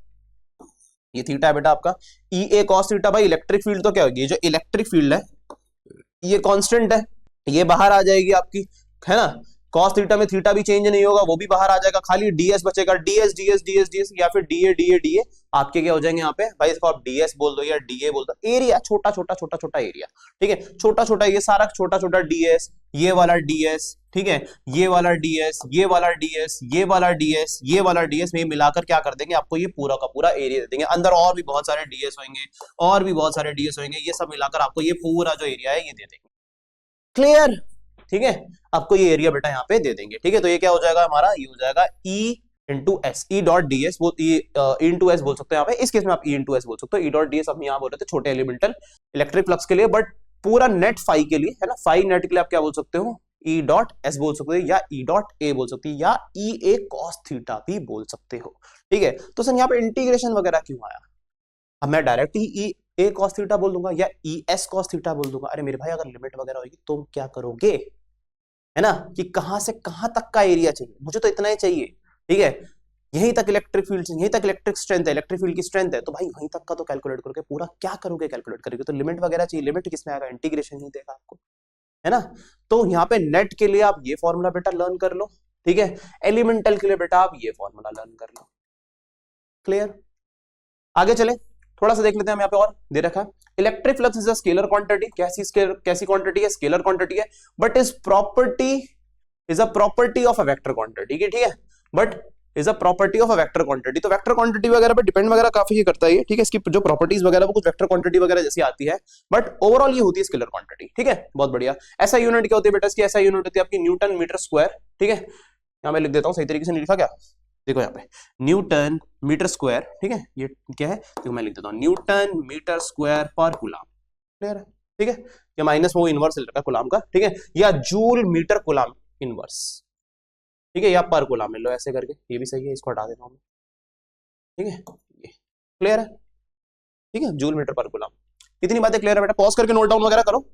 ये थीटा है बेटा आपका, ई ए कॉस थीटा। भाई इलेक्ट्रिक फील्ड तो क्या होगी, ये जो इलेक्ट्रिक फील्ड है ये कांस्टेंट है, ये बाहर आ जाएगी आपकी, है ना। कॉस थीटा में थीटा भी चेंज नहीं होगा, वो भी बाहर आ जाएगा, खाली डीएस बचेगा, डीएस डीएस डीएस डीएस या फिर डीए डीए डीए आपके क्या हो जाएंगे यहाँ पे, भाई इसको आप डीएस बोल दो या डीए बोल दो, एरिया छोटा छोटा छोटा छोटा एरिया, ठीक है, छोटा छोटा, ये सारा छोटा छोटा डीएस, ये वाला डीएस, ठीक है, ये वाला डीएस, ये वाला डीएस, ये वाला डीएस, ये वाला डीएस में मिलाकर क्या कर देंगे, आपको ये पूरा का पूरा एरिया दे देंगे। अंदर और भी बहुत सारे डीएस होंगे, और भी बहुत सारे डीएस होंगे, ये सब मिलाकर आपको ये पूरा जो एरिया है ये दे देंगे। क्लियर, ठीक है, आपको ये एरिया बेटा यहाँ पे दे देंगे, ठीक है। तो ये क्या हो जाएगा हमारा, ये हो जाएगा ई इंटू एस, ई dot D S, into S बोल सकते हैं यहाँ पे, इस केस में आप ई इंटू एस बोल सकते हो, ई डॉट डी एस हम यहाँ बोल रहे थे छोटे एलिमेंटल इलेक्ट्रिक फ्लक्स के लिए, बट पूरा नेट फाई के लिए, है ना, फाई नेट के लिए आप क्या बोल सकते हो, ई डॉट एस बोल सकते हो, या ई डॉट ए बोल सकते हो, या ई ए कॉस थीटा भी बोल सकते हो, ठीक है। तो सर यहाँ पे इंटीग्रेशन वगैरह क्यों आया, अब मैं direct he E A cos theta बोल दूंगा या ई एस कॉस थीटा बोल दूंगा। अरे मेरे भाई अगर लिमिट वगैरह होगी तो क्या करोगे, है ना, कि कहां से कहां तक का एरिया चाहिए, मुझे तो इतना ही चाहिए, ठीक है, यहीं तक इलेक्ट्रिक फील्ड, यहीं तक इलेक्ट्रिक स्ट्रेंथ है, इलेक्ट्रिक फील्ड की स्ट्रेंथ है, तो भाई वहीं तक का तो कैलकुलेट करोगे, पूरा क्या करोगे कैलकुलेट करोगे, तो लिमिट वगैरह चाहिए, लिमिट किसमें आएगा, इंटीग्रेशन ही देगा आपको, है ना। तो यहाँ पे नेट के लिए आप ये फॉर्मूला बेटा लर्न कर लो, ठीक है, एलिमेंटल के लिए बेटा आप ये फॉर्मूला लर्न कर लो। क्लियर, आगे चले, थोड़ा सा देख लेते हैं हम यहाँ पे और दे रखा है, electric flux is a scalar quantity, कैसी क्वांटिटी है, स्केलर क्वांटिटी है, but is property is a property of a vector quantity, ठीक है, but is a property of a vector quantity. तो वेक्टर क्वांटिटी वगैरह पे डिपेंड वगैरह काफी करता है, ठीक है, इसकी जो प्रॉपर्टीज वगैरह वो कुछ वेक्टर क्वांटिटी वगैरह जैसी आती है, बट ओवरऑल ये होती है स्केलर क्वांटिटी, ठीक है, बहुत बढ़िया। ऐसा यूनिट क्या होती है बेटा, इसकी ऐसा यूनिट होती है आपकी न्यूटन मीटर स्क्वायर, ठीक है, यहाँ मैं लिख देता हूँ, सही तरीके से नहीं लिखा क्या, देखो यहाँ पे न्यूटन मीटर स्क्वायर, ठीक है, ये क्या है, देखो मैं लिख देता हूँ न्यूटन मीटर स्क्वायर पर कूलम, क्लियर है, ठीक है, या माइनस वो इनवर्स लिखा कूलम का, ठीक है, या जूल मीटर कूलम इनवर्स, ठीक है, या पर कूलम ले लो ऐसे करके, ये भी सही है, इसको हटा देता हूँ, ठीक है, ये क्लियर है, ठीक है, जूल मीटर पर कूलम, इतनी बातें क्लियर है बेटा, पॉज करके नोट डाउन वगैरह करो,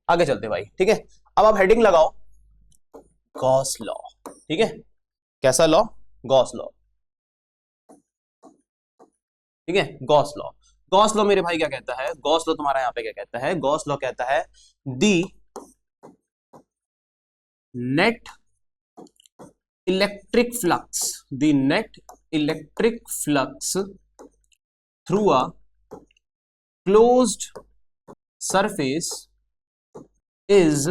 आगे चलते भाई, ठीक है। अब आप हेडिंग लगाओ गॉस लॉ, ठीक है, कैसा लॉ, गॉस लॉ, ठीक है, गॉस लॉ। गॉस लॉ मेरे भाई क्या कहता है, गॉस लॉ तुम्हारा यहाँ पे क्या कहता है, गॉस लॉ कहता है the net electric flux, the net electric flux through a closed surface is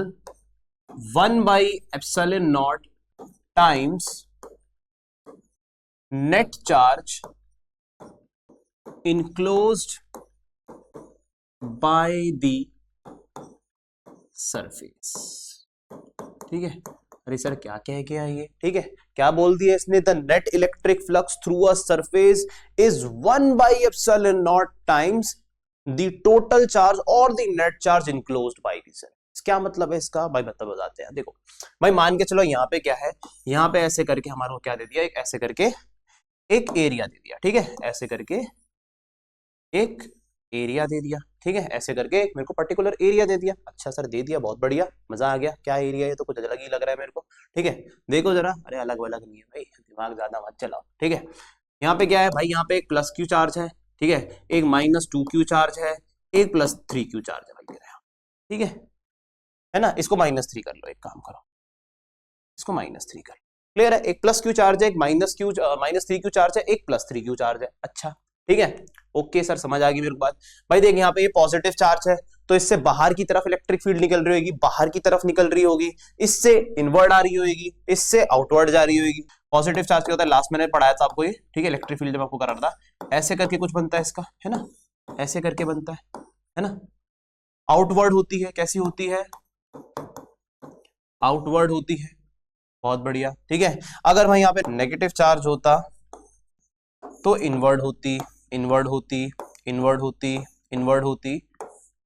1 by epsilon naught times net charge enclosed by the surface, ठीक है। अरे सर क्या कह गया ये, ठीक है, क्या बोल दिया इसने, the net electric flux through a surface is 1 by epsilon naught times the total charge or the net charge enclosed by the surface। क्या मतलब है इसका भाई, मतलब बताते हैं, देखो भाई मान के चलो यहाँ पे क्या है, यहाँ पे ऐसे करके हमारे को क्या दे दिया, एक ऐसे करके एक एरिया दे दिया, ठीक है, ऐसे करके एक एरिया दे दिया, ठीक है, ऐसे करके मेरे को पर्टिकुलर एरिया दे दिया, अच्छा सर दे दिया, बहुत बढ़िया, मजा आ गया, क्या एरिया है, तो कुछ अलग ही लग रहा है मेरे को, ठीक है, देखो जरा, अरे अलग अलग नहीं है भाई, दिमाग ज्यादा मत चलाओ, ठीक है। यहाँ पे क्या है भाई, यहाँ पे एक प्लस क्यू चार्ज है, ठीक है, एक -2q चार्ज है, एक +3q चार्ज है भाई मेरा, ठीक है ना, इसको -3 कर लो, एक काम करो, इसको -3 कर लो, क्लियर है, एक +q चार्ज है, एक -3q चार्ज है, एक +3q चार्ज है, अच्छा ठीक है, ओके सर समझ आ गई मेरे को बात। भाई देख यहाँ पे ये पॉजिटिव चार्ज है, तो इससे बाहर की तरफ इलेक्ट्रिक फील्ड निकल रही होगी, बाहर की तरफ निकल रही होगी, इससे इनवर्ड आ रही होगी, इससे आउटवर्ड जा रही होगी। पॉजिटिव चार्ज क्या होता है, लास्ट मैंने पढ़ाया था आपको ये, ठीक है, इलेक्ट्रिक फील्ड जब आपको करा था, ऐसे करके कुछ बनता है इसका, है ना, ऐसे करके बनता है ना, आउटवर्ड होती है, कैसी होती है, आउटवर्ड होती है, बहुत बढ़िया, ठीक है। अगर भाई यहाँ पे नेगेटिव चार्ज होता तो इनवर्ड होती, इनवर्ड होती, इनवर्ड होती, इनवर्ड होती,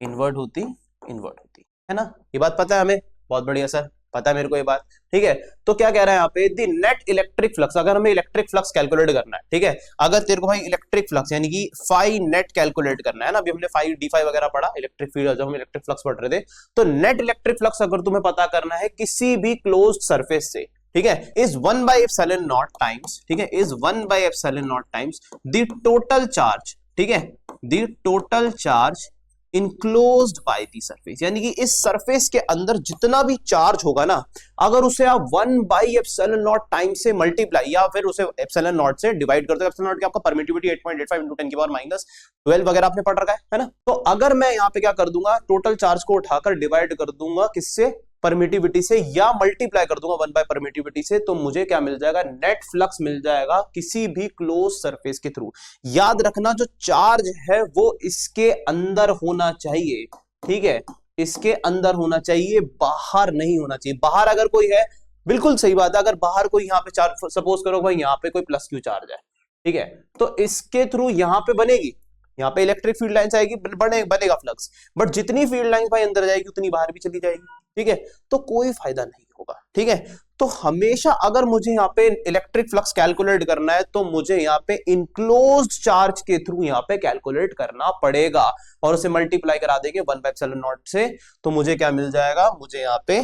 इनवर्ड होती, इनवर्ड होती, है ना, ये बात पता है हमें, बहुत बढ़िया सर, पता है मेरे को ये बात, ठीक है। तो क्या कह रहा है यहाँ पे, दी नेट इलेक्ट्रिक फ्लक्स, अगर हमें इलेक्ट्रिक फ्लक्स कैलकुलेट करना है, ठीक है, अगर तेरे को भाई इलेक्ट्रिक फ्लक्स यानी कि फाई नेट कैलकुलेट करना है ना, अभी हमने फाई डी फाई वगैरह पढ़ा इलेक्ट्रिक फील्ड, जब हम इलेक्ट्रिक फ्लक्स पढ़ रहे थे, तो नेट इलेक्ट्रिक फ्लक्स अगर तुम्हें पता करना है किसी भी क्लोज्ड सरफेस से, ठीक है, इज 1/ε0 टाइम्स, ठीक है, is 1/ε0 times the total charge, ठीक है, the total charge enclosed by the surface, यानी कि इस सरफेस के अंदर जितना भी चार्ज होगा ना, अगर उसे आप 1/ε0 टाइम से मल्टीप्लाई या फिर उसे ε0 से डिवाइड कर दो, ε0 की आपका परमिटिविटी 8.85 × 10⁻⁻12 वगैरह आपने पढ़ रखा है ना, तो अगर मैं यहाँ पे क्या कर दूंगा, टोटल चार्ज को उठाकर डिवाइड कर दूंगा किससे, परमिटिविटी से, या मल्टीप्लाई कर दूंगा 1 बाय परमिटिविटी से, तो मुझे क्या मिल जाएगा, नेट फ्लक्स मिल जाएगा किसी भी क्लोज सरफेस के थ्रू। याद रखना जो चार्ज है वो इसके अंदर होना चाहिए, ठीक है, इसके अंदर होना चाहिए, बाहर नहीं होना चाहिए। बाहर अगर कोई है, बिल्कुल सही बात है, अगर बाहर कोई यहाँ पे चार्ज, सपोज करो भाई यहाँ पे कोई प्लस क्यू चार्ज है, ठीक है, तो इसके थ्रू यहाँ पे बनेगी, यहाँ पे इलेक्ट्रिक फील्ड लाइन आएगी, बनेगा फ्लक्स, बट जितनी फील्ड लाइन भाई अंदर जाएगी उतनी बाहर भी चली जाएगी, ठीक है, तो कोई फायदा नहीं होगा, ठीक है। तो हमेशा अगर मुझे यहाँ पे इलेक्ट्रिक फ्लक्स कैलकुलेट करना है तो मुझे यहाँ पे इनक्लोज्ड चार्ज के थ्रू यहाँ पे कैलकुलेट करना पड़ेगा, और उसे मल्टीप्लाई करा देंगे 1/ε0 से, तो मुझे क्या मिल जाएगा, मुझे यहाँ पे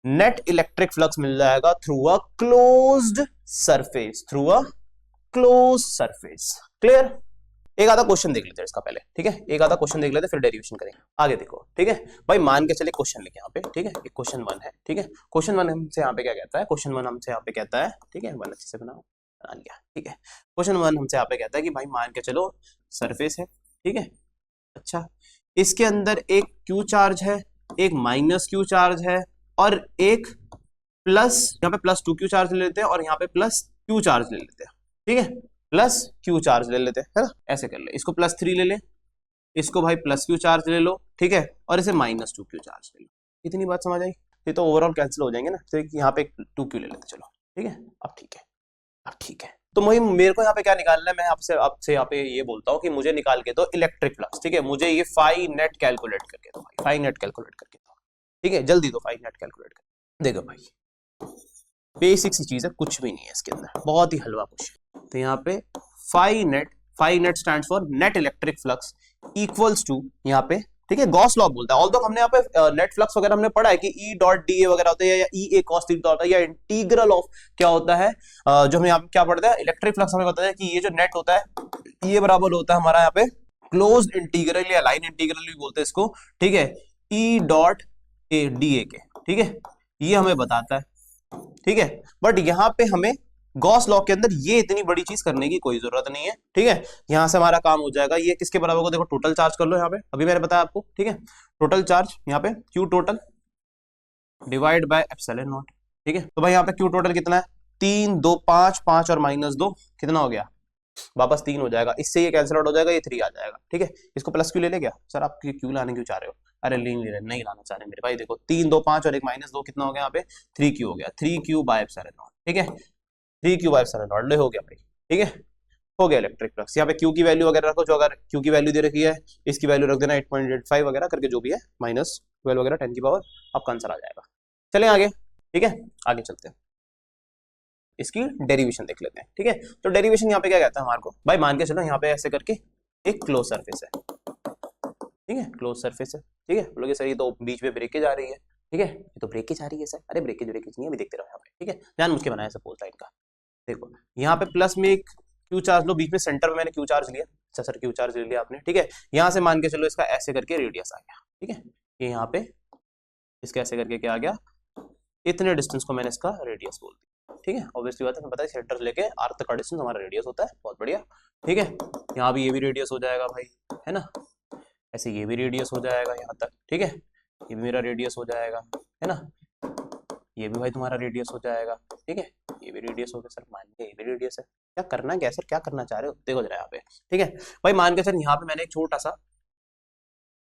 नेट इलेक्ट्रिक फ्लक्स मिल जाएगा through a closed surface, through a close surface. Clear. एक आधा क्वेश्चन देख लेते हैं इसका पहले, ठीक है, एक आधा क्वेश्चन देख लेते हैं फिर डेरिवेशन करेंगे। आगे देखो, ठीक है भाई, मान के चले क्वेश्चन लेके यहाँ पे, ठीक है, एक क्वेश्चन 1 है, ठीक है, क्वेश्चन 1 हमसे यहाँ पे क्या कहता है, क्वेश्चन 1 हमसे यहाँ पे कहता है, ठीक है, 1 अच्छे से बना लिया, ठीक है, क्वेश्चन 1 हमसे यहाँ पे कहता है कि भाई मान के चलो सरफेस है, ठीक है, अच्छा, इसके अंदर एक क्यू चार्ज है, एक माइनस क्यू चार्ज है, और एक प्लस, यहाँ पे +2q चार्ज ले लेते हैं, और यहाँ पे +q चार्ज ले लेते हैं, ठीक है, +q चार्ज ले लेते हैं, है ना, ऐसे कर ले, इसको +3 ले ले, इसको भाई +q चार्ज ले लो, ठीक है, और इसे -2q चार्ज ले लो। इतनी बात समझ आई, ये तो ओवरऑल कैंसिल हो जाएंगे ना, तो यहाँ पे 2q ले लेते, चलो ठीक है, अब ठीक है, अब ठीक है। तो मेरे को यहाँ पे क्या निकालना है, मैं आपसे यहाँ पे ये बोलता हूँ कि मुझे निकाल के दो इलेक्ट्रिक फ्लक्स, ठीक है, मुझे ये फाई नेट कैलकुलेट करके दो, फाई नेट कैलकुलेट करके दो, ठीक है, जल्दी दो, फाई नेट कैलकुलेट कर। देखो भाई बेसिक सी चीज है, कुछ भी नहीं है इसके अंदर, बहुत ही हलवा क्वेश्चन। तो यहाँ पे phi net stands for net electric flux equals to, यहाँ पे ठीक है, गॉस लॉ बोलता है, ऑल्दो हमने यहाँ पे नेट फ्लक्स वगैरह हमने पढ़ा है कि E.dA वगैरह होता है, या E A cos थीटा होता है, या इंटीग्रल ऑफ क्या होता है, जो हम यहाँ पे क्या पढ़ते हैं, इलेक्ट्रिक फ्लक्स हमें बताया कि ये जो नेट होता है ये बराबर होता है हमारा यहाँ पे क्लोज्ड इंटीग्रल या लाइन इंटीग्रल भी बोलते हैं इसको, ठीक है, E.dA के, ठीक है, ये हमें बताता है, ठीक है, बट यहाँ पे हमें गॉस लॉ के अंदर ये इतनी बड़ी चीज करने की कोई जरूरत नहीं है, ठीक है, यहां से हमारा काम हो जाएगा। ये किसके बराबर को देखो, टोटल चार्ज कर लो यहाँ पे, अभी मैंने बताया आपको, ठीक है, टोटल चार्ज यहाँ पे Q टोटल डिवाइड बाय ε0, ठीक है, तो भाई यहाँ पे Q टोटल कितना है, 3 2 5 5 और -2 कितना हो गया, वापस 3 हो जाएगा, इससे ये कैंसिल आउट हो जाएगा, ये 3 आ जाएगा, ठीक है, इसको +q ले ले गया सर, आप Q लाने क्यों चाह रहे हो, अरे नहीं लाना चाह रहे मेरे भाई, देखो 3 2 5 और एक -2 कितना हो गया, यहाँ पे 3q हो गया, 3q बाय ε0, ठीक है, 3q बाय ε0 हो गया भाई, ठीक है, हो गया इलेक्ट्रिक फ्लक्स। यहाँ पे Q की वैल्यू वगैरह रखो, जो अगर Q की वैल्यू दे रखी है, इसकी वैल्यू रख देना 8.85 वगैरह करके, जो भी है -12 वगैरह 10 की पावर, आपका आंसर आ जाएगा। चलें आगे, ठीक है, आगे चलते हैं, इसकी डेरिवेशन देख लेते हैं, ठीक है। तो डेरिवेशन यहाँ पे क्या कहता है हमारे को, भाई मान के चलो यहाँ पे ऐसे करके एक क्लोज सरफेस है, ठीक है, क्लोज सरफेस है, ठीक है, बोलोगे सर ये तो बीच में ब्रेकेज आ रही है, ठीक है, ये तो ब्रेकेज आ रही है सर, अरे ब्रेकेज नहीं है, अभी देखते रहो यहाँ पे, ठीक है, जानबूझ के बनाया सपोज लाइन का। देखो यहाँ पे प्लस में एक क्यू चार्ज लो, बीच में सेंटर में मैंने क्यू चार्ज लिया, अच्छा सर क्यू चार्ज ले लिया आपने, ठीक है, यहाँ से मान के चलो इसका ऐसे करके रेडियस आ गया, ठीक है, ये यहाँ पे इसका ऐसे करके क्या आ गया, इतने डिस्टेंस को मैंने इसका रेडियस बोल दिया, ठीक है, ऑब्वियसली बात है, पता है सेंटर लेके आर्क तक का डिस्टेंस हमारा रेडियस होता है, बहुत बढ़िया, ठीक है, यहाँ भी ये भी रेडियस हो जाएगा भाई, है ना, ऐसे ये भी रेडियस हो जाएगा यहाँ तक, ठीक है, ये भी मेरा रेडियस हो जाएगा, है ना, ये भी भाई तुम्हारा रेडियस हो जाएगा, ठीक है, ये भी रेडियस हो गया सर, मान के ये भी रेडियस है। क्या करना क्या सर, क्या करना चाह रहे हो, देखो जरा यहाँ पे, ठीक है भाई, मान के सर यहाँ पे मैंने एक छोटा सा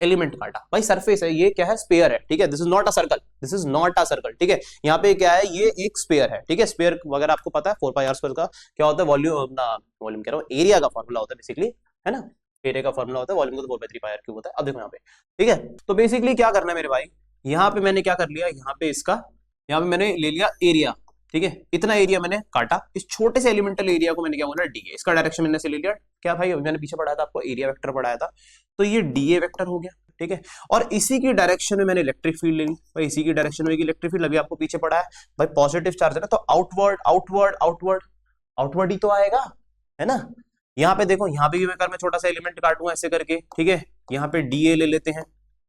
एलिमेंट काटा, भाई सरफेस है, ये क्या है, स्फीयर है, ठीक है, this is not a circle, this is not a circle, ठीक है, यहाँ पे क्या है, ये एक स्फीयर है, ठीक है, स्फीयर वगैरह आपको पता है 4πr² का क्या होता है, वॉल्यूम, अपना वॉल्यूम कह रहा हूँ, एरिया का फॉर्मूला होता है बेसिकली, है ना, एरिया का फॉर्मूला होता है, वॉल्यूम का तो 4π3πr³ होता है। अब देखो यहाँ पे, ठीक है, तो बेसिकली क्या करना है मेरे भाई, यहाँ पे मैंने क्या कर लिया, यहाँ पे इसका, यहाँ पे मैंने ले लिया एरिया, ठीक है, इतना एरिया मैंने काटा, इस छोटे से एलिमेंटल एरिया को मैंने क्या बोला, डीए, इसका डायरेक्शन मैंने से ले लिया, क्या भाई मैंने पीछे पढ़ाया था आपको, एरिया वेक्टर पढ़ाया था, तो ये डीए वेक्टर हो गया, ठीक है, और इसी की डायरेक्शन में मैंने इलेक्ट्रिक फील्ड ले ली, भाई इसी की डायरेक्शन में इलेक्ट्रिक फील्ड अभी आपको पीछे पढ़ा है, भाई पॉजिटिव चार्ज है ना, तो आउटवर्ड आउटवर्ड आउटवर्ड आउटवर्ड ही तो आएगा, है ना, यहाँ पे देखो, यहाँ पे भी मैं छोटा सा एलिमेंट काटूंगा ऐसे करके, ठीक है, यहाँ पे डीए ले लेते हैं,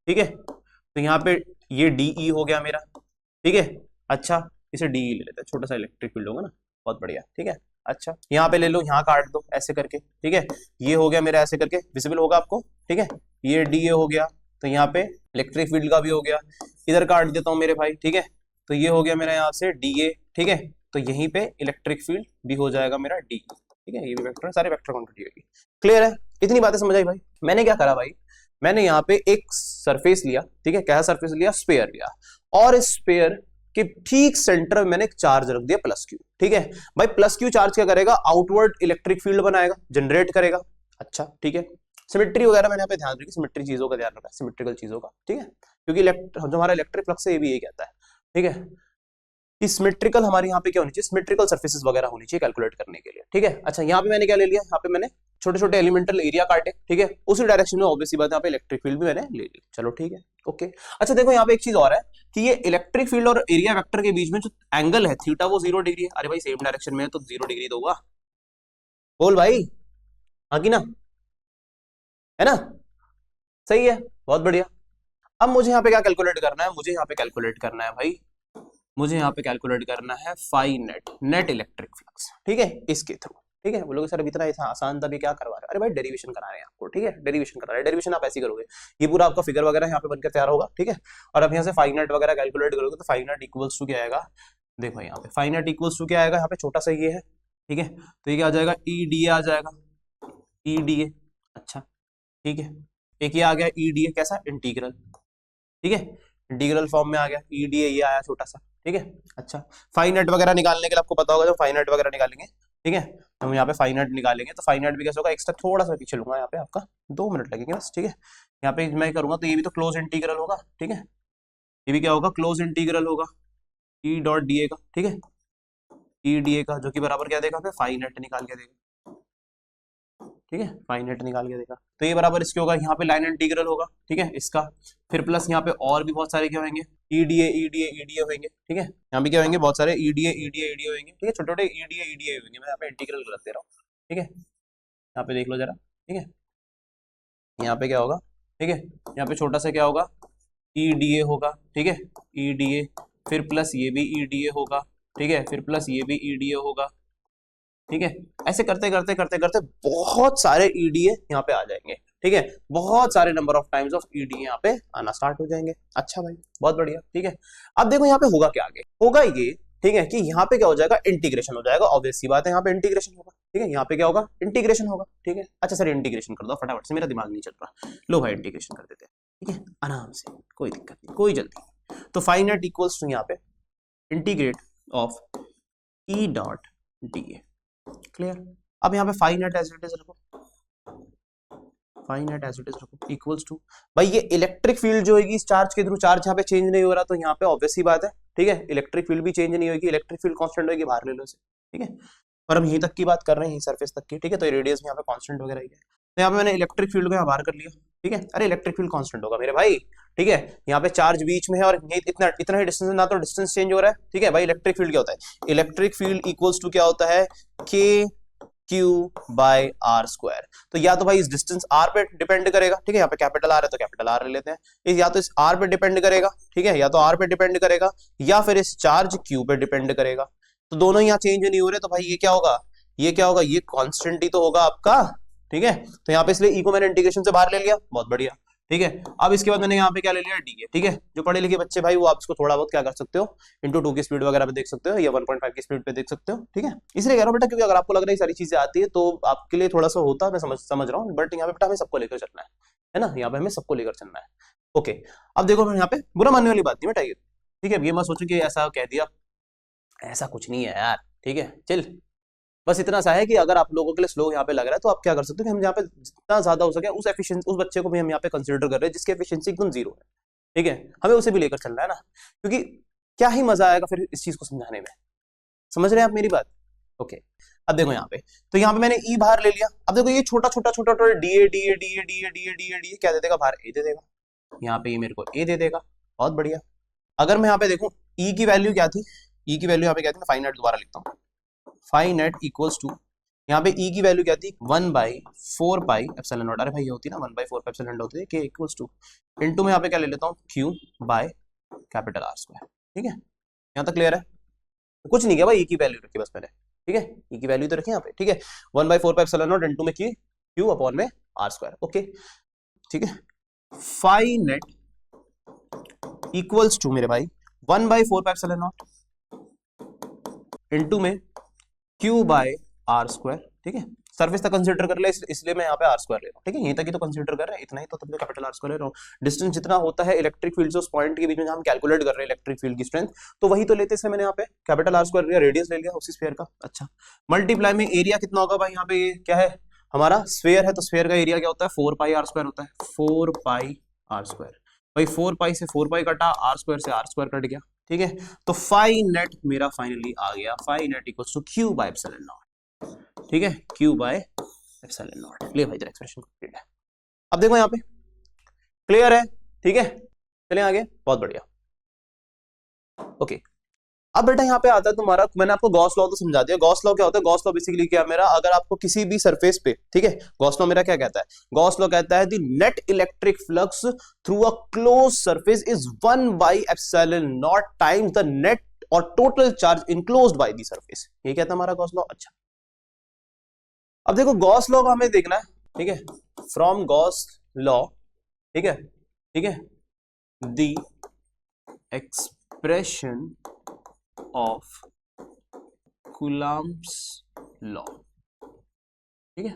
ठीक है, तो यहाँ पे ये डीई हो गया मेरा, ठीक है, अच्छा इसे डीई ले लेते हैं, छोटा सा इलेक्ट्रिक फील्ड होगा ना, बहुत बढ़िया, ठीक है, अच्छा यहाँ पे ले लो, यहाँ काट दो ऐसे करके, ठीक है, ये हो गया मेरा ऐसे करके, विजिबल होगा आपको, ठीक है, ये डीए हो गया, तो यहाँ पे इलेक्ट्रिक फील्ड का भी हो गया, इधर काट देता हूँ मेरे भाई, ठीक है, तो ये हो गया मेरा यहाँ से डीए, ठीक है, तो यहीं पे इलेक्ट्रिक फील्ड भी हो जाएगा मेरा डी, ठीक है, ये भी वेक्टर, सारे वेक्टर क्वांटिटी होगी, क्लियर है, इतनी बातें समझ आई भाई। मैंने क्या करा भाई, मैंने यहाँ पे एक सरफेस लिया, ठीक है, क्या सरफेस लिया, स्फीयर लिया, और इस स्फीयर कि ठीक सेंटर में मैंने एक चार्ज रख दिया प्लस क्यू, ठीक है भाई, प्लस क्यू चार्ज क्या करेगा, आउटवर्ड इलेक्ट्रिक फील्ड बनाएगा, जनरेट करेगा, अच्छा ठीक है, सिमेट्री वगैरह मैंने यहाँ पे ध्यान रखी, सिमेट्री चीजों का ध्यान रखा, सिमेट्रिकल चीजों का, ठीक है, क्योंकि जो हमारा इलेक्ट्रिक फ्लक्स है ये भी यही कहता है, ठीक है, कि सिमेट्रिकल हमारे यहाँ पे क्या होनी चाहिए, सिमेट्रिकल सर्फेसेस वगैरह होनी चाहिए कैलकुलेट करने के लिए, ठीक है, अच्छा यहाँ पे मैंने क्या ले लिया, यहाँ पे मैंने छोटे छोटे एलिमेंटल एरिया काटे, ठीक है, उसी डायरेक्शन में ऑब्वियसली बात है, यहाँ पे इलेक्ट्रिक फील्ड भी मैंने ले ली, चलो ठीक है, ओके, अच्छा देखो यहाँ पे एक चीज और है कि ये इलेक्ट्रिक फील्ड और एरिया वेक्टर के बीच में जो एंगल है थीटा वो 0 डिग्री है, अरे भाई सेम डायरेक्शन में है तो 0 डिग्री तो होगा, बोल भाई, हाँ की ना, है ना, सही है, बहुत बढ़िया। अब मुझे यहाँ पे क्या कैलकुलेट करना है, मुझे यहाँ पे कैलकुलेट करना है भाई, मुझे यहाँ पे कैलकुलेट करना है फाई नेट इलेक्ट्रिक फ्लक्स, ठीक है, इसके थ्रू, ठीक है, बोलोगे सर अब इतना आसान था, भी क्या करवा रहे हैं, अरे भाई डेरिवेशन करा रहे हैं आपको, ठीक है, डेरिवेशन करा रहे हैं, डेरिवेशन आप ऐसे करोगे, ये पूरा आपका फिगर वगैरह यहाँ पे बनकर तैयार होगा, ठीक है, और अब यहाँ से फाई नेट वगैरह कैलकुलेट करोगे तो फाई नेट इक्वल्स टू क्या आएगा, देखो यहाँ पे फाई नेट इक्वल्स टू क्या आएगा, यहाँ पे छोटा सा ये है, ठीक है, तो ये क्या आ जाएगा, ई डी ए आ जाएगा, ई डी ए, अच्छा ठीक है, एक ये आ गया ई डी ए, कैसा इंटीग्रल, ठीक है, इंटीग्रल फॉर्म में आ गया, ई डी ए ये आया छोटा सा, ठीक है, अच्छा फाई नेट वगैरह निकालने के लिए आपको पता होगा, जब फाई नेट वगैरह निकालेंगे, ठीक है, तो हम यहाँ पे फाई नेट निकालेंगे, तो फाई नेट भी कैसे होगा, एक्स्ट्रा थोड़ा सा पीछे लूंगा, यहाँ पे आपका 2 मिनट लगेंगे बस, ठीक है, यहाँ पे मैं करूंगा तो ये भी तो क्लोज इंटीग्रल होगा, ठीक है, ये भी क्या होगा, क्लोज इंटीग्रल होगा, ई डॉट डी ए का, ठीक है, ई डी ए का, जो कि बराबर क्या देगा, फाई नेट निकाल के देगा, ठीक है, फाई नेट निकाल के देगा, तो ये बराबर इसके होगा, यहाँ पे लाइन इंटीग्रल होगा, ठीक है, इसका, फिर प्लस यहाँ पे और भी बहुत सारे क्या होंगे, ईडीए ईडीए ईडीए होंगे, ठीक है, यहाँ पे क्या होंगे, बहुत सारे ईडीए ईडीए ईडीए होंगे, ठीक है, छोटे छोटे ईडीए ईडीए होंगे, मैं यहाँ पे इंटीग्रल गलत दे रहा हूँ, ठीक है, यहाँ पे देख लो जरा, ठीक है, यहाँ पे क्या होगा, ठीक है, यहाँ पे छोटा सा क्या होगा, ईडीए होगा, ठीक है, ईडीए, फिर प्लस ये भी ईडीए होगा, ठीक है, फिर प्लस ये भी ईडीए होगा, ठीक है, ऐसे करते करते करते करते बहुत सारे ईडीए यहाँ पे आ जाएंगे, ठीक है, बहुत सारे number of times of EDA यहाँ पे आना स्टार्ट हो जाएंगे, अच्छा भाई बहुत बढ़िया, ठीक है, अब देखो यहाँ पे होगा क्या, आगे होगा ये, ठीक है, कि यहाँ पे क्या हो जाएगा, इंटीग्रेशन हो जाएगा, ऑब्वियस सी बात है, यहाँ पे इंटीग्रेशन होगा, ठीक है, यहाँ पे क्या होगा, इंटीग्रेशन होगा, ठीक है, अच्छा सर इंटीग्रेशन कर दो फटाफट से, मेरा दिमाग नहीं चल रहा, लो भाई इंटीग्रेशन कर देते हैं, ठीक है, आराम से, कोई दिक्कत नहीं, कोई जल्दी, तो फाई नेट इक्वल्स टू यहाँ पे integrate of E dot D A, clear, अब यहाँ पे phi net as it is रखो, phi net as it is रखो, इक्वल्स टू, भाई ये इलेक्ट्रिक फील्ड जो होगी इस चार्ज के थ्रू, चार्ज यहाँ पे चेंज नहीं हो रहा, तो यहाँ पे ऑब्वियस ही बात है, ठीक है, इलेक्ट्रिक फील्ड भी चेंज नहीं होगी, इलेक्ट्रिक फील्ड कांस्टेंट होगी, बाहर ले लो इसे, ठीक है, और हम यहीं तक की बात कर रहे हैं, सरफेस तक की, ठीक है, तो रेडियस में यहाँ पे कांस्टेंट वगैरह ही है, तो यहाँ पे मैंने इलेक्ट्रिक फील्ड को यहाँ बाहर कर लिया, ठीक है, अरे इलेक्ट्रिक फील्ड कांस्टेंट होगा मेरे भाई, ठीक है, यहाँ पे चार्ज बीच में है और ये इतना इतना ही डिस्टेंस, ना तो डिस्टेंस चेंज हो रहा है, ठीक है भाई, इलेक्ट्रिक फील्ड क्या होता है, इलेक्ट्रिक फील्ड इक्वल्स टू क्या होता है, के Q बाय आर स्क्वायर, तो या तो भाई इस डिस्टेंस r पे डिपेंड करेगा, ठीक है, यहाँ पे कैपिटल R है तो कैपिटल R ले लेते हैं, या तो इस r पे डिपेंड करेगा, ठीक है, या तो r पे डिपेंड करेगा, या फिर इस चार्ज Q पे डिपेंड करेगा, तो दोनों यहाँ चेंज नहीं हो रहे, तो भाई ये क्या होगा, ये क्या होगा, ये कांस्टेंट ही तो होगा आपका, ठीक है, तो यहाँ पे इसलिए ई को मैंने इंटीग्रेशन से बाहर ले लिया, बहुत बढ़िया, ठीक है। अब इसके बाद मैंने यहाँ पे क्या ले लिया, डी ए, ठीक है। जो पढ़े लिखे बच्चे भाई वो आप इसको थोड़ा बहुत क्या कर सकते हो, इंटू 2 की स्पीड वगैरह पे देख सकते हो या 1.5 की स्पीड पे देख सकते हो, ठीक है। इसलिए कह रहा हूँ बेटा, क्योंकि अगर आपको लग रहा है सारी चीजें आती है तो आपके लिए थोड़ा सा होता है, मैं समझ रहा हूँ, बट यहाँ पे बेटा हमें सबको लेकर चलना है ना, यहाँ पे हमें सबको लेकर चलना है। ओके, अब देखो मैं यहाँ पे बुरा मानने वाली बात नहीं बेटा ये, ठीक है। ये मत सोचो कि ऐसा कह दिया, ऐसा कुछ नहीं है यार, ठीक है। चल बस इतना सा है कि अगर आप लोगों के लिए स्लो यहाँ पे लग रहा है तो आप क्या कर सकते हो कि हम यहाँ पे जितना ज्यादा हो सके उस एफिशिएंसी, उस बच्चे को भी हम यहाँ पे कंसीडर कर रहे हैं जिसकी एफिशिएंसी एकदम जीरो है, ठीक है। हमें उसे भी लेकर चलना है ना, क्योंकि क्या ही मजा आएगा फिर इस चीज को समझाने में। समझ रहे हैं आप मेरी बात? ओके, अब देखो यहाँ पे, तो यहाँ पे मैंने ई बाहर ले लिया। अब देखो ये छोटा छोटा छोटा छोटा D A D A D A D A D A D A D A क्या दे देगा बाहर, ए दे देगा। यहाँ पे ये मेरे को ए दे देगा, बहुत बढ़िया। अगर मैं यहाँ पे देखूं ई की वैल्यू क्या थी, ई की वैल्यू यहाँ पे क्या थी, मैं फाइव नेट दोबारा लिखता हूँ, फाइव नेट इक्वल्स टू, यहाँ पे ई की वैल्यू क्या थी, 1/4 पाई एप्सिलॉन नॉट। अरे भाई ये होती है ना 1/4 पाई एप्सिलॉन नॉट होती है, के इक्वल्स टू, इनटू में यहाँ पे क्या ले लेता हूँ, Q by capital R square, ठीक है। यहाँ तक क्लियर है? कुछ नहीं किया भाई, ई की वैल्यू रखी बस मैंने, ठीक है। ई की वैल्यू तो रखी यहाँ पे, ठीक है। 1/4 पाई एप्सिलॉन नॉट इनटू में क्यू अपॉन में आर स्क्वायर, ओके, ठीक है। फाइव नेट इक्वल्स टू मेरे भाई 1/4 पाई एप्सिलॉन नॉट इनटू में क्यू बाय आर स्क्वायर, ठीक है। सरफेस तक कंसीडर कर ले इसलिए मैं यहाँ पे आर स्क्वायर ले रहा हूँ, ठीक है। यहीं तक ही तो कंसीडर कर रहे हैं, इतना ही तो तब कैपिटल आर स्क्वायर ले रहा हूँ। डिस्टेंस जितना होता है इलेक्ट्रिक फील्ड से उस पॉइंट के बीच में हम कैलकुलेट कर रहे हैं इलेक्ट्रिक फील्ड की स्ट्रेंथ, तो वही तो लेते, इसलिए मैंने यहाँ पे कैपिटल आर स्क्वायर लिया, रेडियस ले लिया उसी स्फीयर का। अच्छा, मल्टीप्लाई में एरिया कितना होगा भाई, यहाँ पे ये क्या है हमारा स्फीयर है, तो स्फीयर का एरिया क्या होता है, 4 पाई आर स्क्वायर होता है, 4 पाई आर स्क्वायर। भाई 4 पाई से 4 पाई कटा, आर स्क्वायर से आर स्क्वायर कट गया, ठीक है। तो फाइव नेट मेरा फाइनली आ गया, phi net equals to Q by epsilon naught, ठीक है, क्यू बाय एप्सिलॉन नॉट। ले भाई तेरा एक्सप्रेशन कंप्लीट है। अब देखो यहाँ पे क्लियर है, ठीक है। चलें आगे, बहुत बढ़िया। ओके, अब बेटा यहाँ पे आता है तुम्हारा, मैंने आपको गॉस लॉ तो समझा दिया। गॉस लॉ क्या होता है, गॉस लॉ बेसिकली क्या मेरा, अगर आपको किसी भी सरफेस पे, ठीक है, गॉस लॉ मेरा क्या कहता है, गॉस लॉ कहता है the net electric flux through a close surface is 1/एप्सिलॉन नॉट टाइम्स द नेट और total charge enclosed by the surface, ये कहता है हमारा गॉस लॉ। अच्छा, अब देखो गॉस लॉ का हमें देखना है, ठीक है, फ्रॉम गॉस लॉ, ठीक है, ठीक है, the expression of Coulomb's law, ठीक है।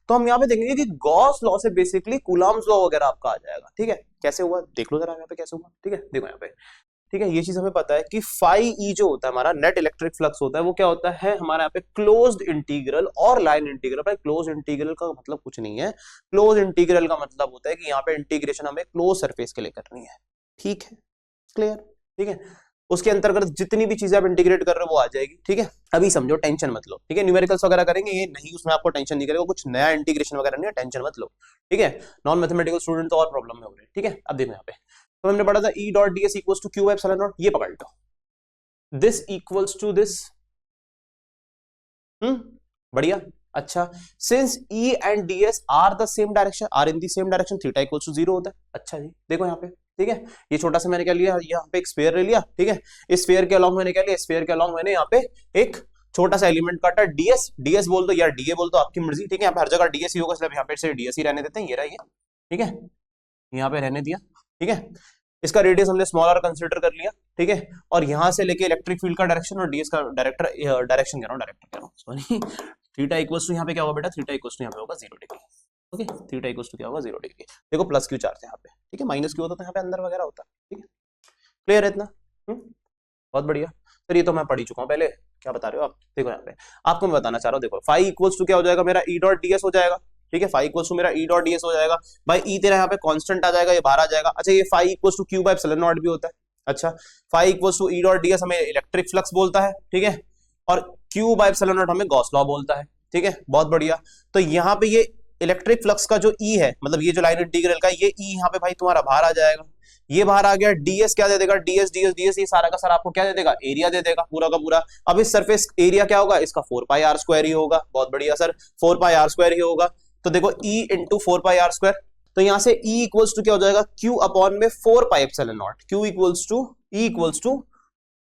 तो हम यहाँ पे देखेंगे कि गॉस लॉ से बेसिकली कूलम्ब्स लॉ वगैरह आपका आ जाएगा, ठीक है। कैसे हुआ देख लो जरा यहाँ पे कैसे हुआ, ठीक है। देखो यहाँ पे, ठीक है, ये चीज हमें पता है कि फाई ई जो होता है हमारा नेट इलेक्ट्रिक फ्लक्स होता है, वो क्या होता है हमारा यहाँ पे क्लोज्ड इंटीग्रल और लाइन इंटीग्रल। भाई क्लोज इंटीग्रल का मतलब कुछ नहीं है, क्लोज इंटीग्रल का मतलब होता है कि यहाँ पे इंटीग्रेशन हमें क्लोज सरफेस के लिए करनी है, ठीक है, क्लियर, ठीक है। उसके अंतर्गत जितनी भी चीजें आप इंटीग्रेट कर रहे हो वो आ जाएगी, ठीक है। अभी समझो, टेंशन मत लो, ठीक है। न्यूमेरिकल्स वगैरह करेंगे ये नहीं, उसमें आपको टेंशन नहीं करेगा, कुछ नया इंटीग्रेशन वगैरह नहीं है, टेंशन मत लो, ठीक है। नॉन मैथमेटिकल स्टूडेंट तो और प्रॉब्लम में हो रहे हैं, ठीक है। अब देखो यहाँ पे, तो हमने पढ़ा था E dot D S equals to Q by epsilon naught, ये पकड़ लो, दिस इक्वल्स टू दिस, बढ़िया। अच्छा, since E and D S are the same direction, are in the same direction, theta equals to 0 होता है। अच्छा जी, देखो यहाँ पे, ठीक है, ये छोटा सा मैंने क्या लिया, यहाँ पे एक स्फीयर ले लिया, ठीक है। इस स्फीयर के अलॉन्ग मैंने क्या लिया, स्फीयर के अलॉन्ग मैंने यहाँ पे एक छोटा सा एलिमेंट काटा, डीएस, डीएस बोल दो या डीए बोल दो, आपकी मर्जी, ठीक है। यहाँ पे हर जगह डीएस ही होगा, इसलिए यहाँ पे से डीएस ही रहने देते हैं, ये रहा ये, ठीक है, यहाँ पे रहने दिया, ठीक है। इसका रेडियस हमने स्मॉल आर कंसीडर कर लिया, ठीक है। और यहाँ से लेके इलेक्ट्रिक फील्ड का डायरेक्शन और डीएस का डायरेक्शन कह रहा हूँ सॉरी, थीटा इक्वल्स टू यहाँ पे क्या होगा बेटा, थीटा इक्वल्स टू यहाँ पे होगा 0 degree, okay. Theta equals to क्या होगा, 0 डिग्री। देखो प्लस क्यू चार्ज है यहाँ पे, ठीक है, माइनस क्यू होता तो यहाँ पे अंदर वगैरह होता, ठीक है, क्लियर है इतना, बहुत बढ़िया। फिर ये तो मैं पढ़ ही चुका हूँ पहले, क्या बता रहे हो आप, देखो यहाँ पे आपको मैं बताना चाह रहा हूँ, देखो फाई इक्वल्स टू क्या हो जाएगा मेरा, ई डॉट डीएस हो जाएगा, ठीक है। फाई इक्वल्स टू मेरा ई डॉट डीएस हो जाएगा, भाई ई तेरा यहाँ पे कांस्टेंट आ जाएगा, ये बाहर आ जाएगा। अच्छा, ये phi equals to Q by epsilon naught भी होता है। अच्छा, phi equals to E dot DS हमें इलेक्ट्रिक फ्लक्स बोलता है, ठीक है, और क्यू बाय एप्सिलॉन नॉट हमें गॉस लॉ बोलता है, ठीक है, बहुत बढ़िया। तो यहाँ पे ये इलेक्ट्रिक फ्लक्स का जो ई है, मतलब ये जो लाइन इंटीग्रल का ये ई यहाँ पे भाई तुम्हारा बाहर आ जाएगा, ये बाहर आ गया। डीएस क्या दे देगा, डीएस डीएस डीएस, ये सारा का सारा आपको क्या दे देगा, एरिया दे देगा पूरा का पूरा। अब इस सरफेस एरिया क्या होगा, इसका 4 पाई आर स्क्वायर ही होगा, बहुत बढ़िया सर, 4 पाई आर स्क्वायर ही होगा। तो देखो E into 4 pi R square, तो यहां से E इक्वल्स टू क्या हो जाएगा, Q अपॉन में 4 pi epsilon naught, Q equals to E equals to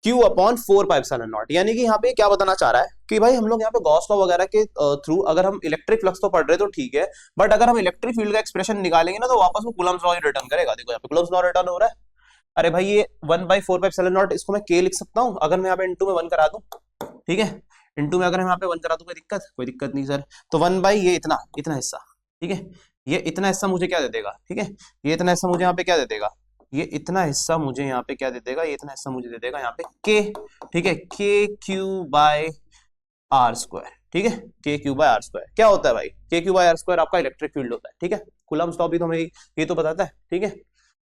Q upon 4πε0। यानी कि यहाँ पे क्या बताना चाह रहा है कि भाई हम लोग यहाँ पे गॉस लॉ वगैरह के थ्रू अगर हम इलेक्ट्रिक फ्लक्स तो पढ़ रहे तो ठीक है, बट अगर हम इलेक्ट्रिक फील्ड का एक्सप्रेशन निकालेंगे ना तो वापस वो कूलम्स लॉ ही रिटर्न करेगा। देखो यहाँ पे कूलम्स लॉ रिटर्न हो रहा है। अरे भाई ये 1/4πε0 इसको मैं K लिख सकता हूँ अगर मैं यहाँ पे इंटू में 1 करा दूं, ठीक है, इंटू में अगर हम यहाँ पे 1 करा दूं कोई दिक्कत नहीं सर। तो 1 बाई ये इतना इतना हिस्सा, ठीक है, ये इतना हिस्सा मुझे क्या दे देगा, ठीक है, ये इतना हिस्सा मुझे यहाँ पे क्या दे देगा, ये इतना हिस्सा मुझे यहाँ पे क्या दे देगा, ये इतना हिस्सा मुझे दे देगा यहाँ पे K, ठीक है, KQ/R², ठीक है, KQ/R²। क्या होता है भाई, KQ/R² आपका इलेक्ट्रिक फील्ड होता है, ठीक है। कूलम्स लॉ भी तो हमें ये तो बताता है, ठीक है।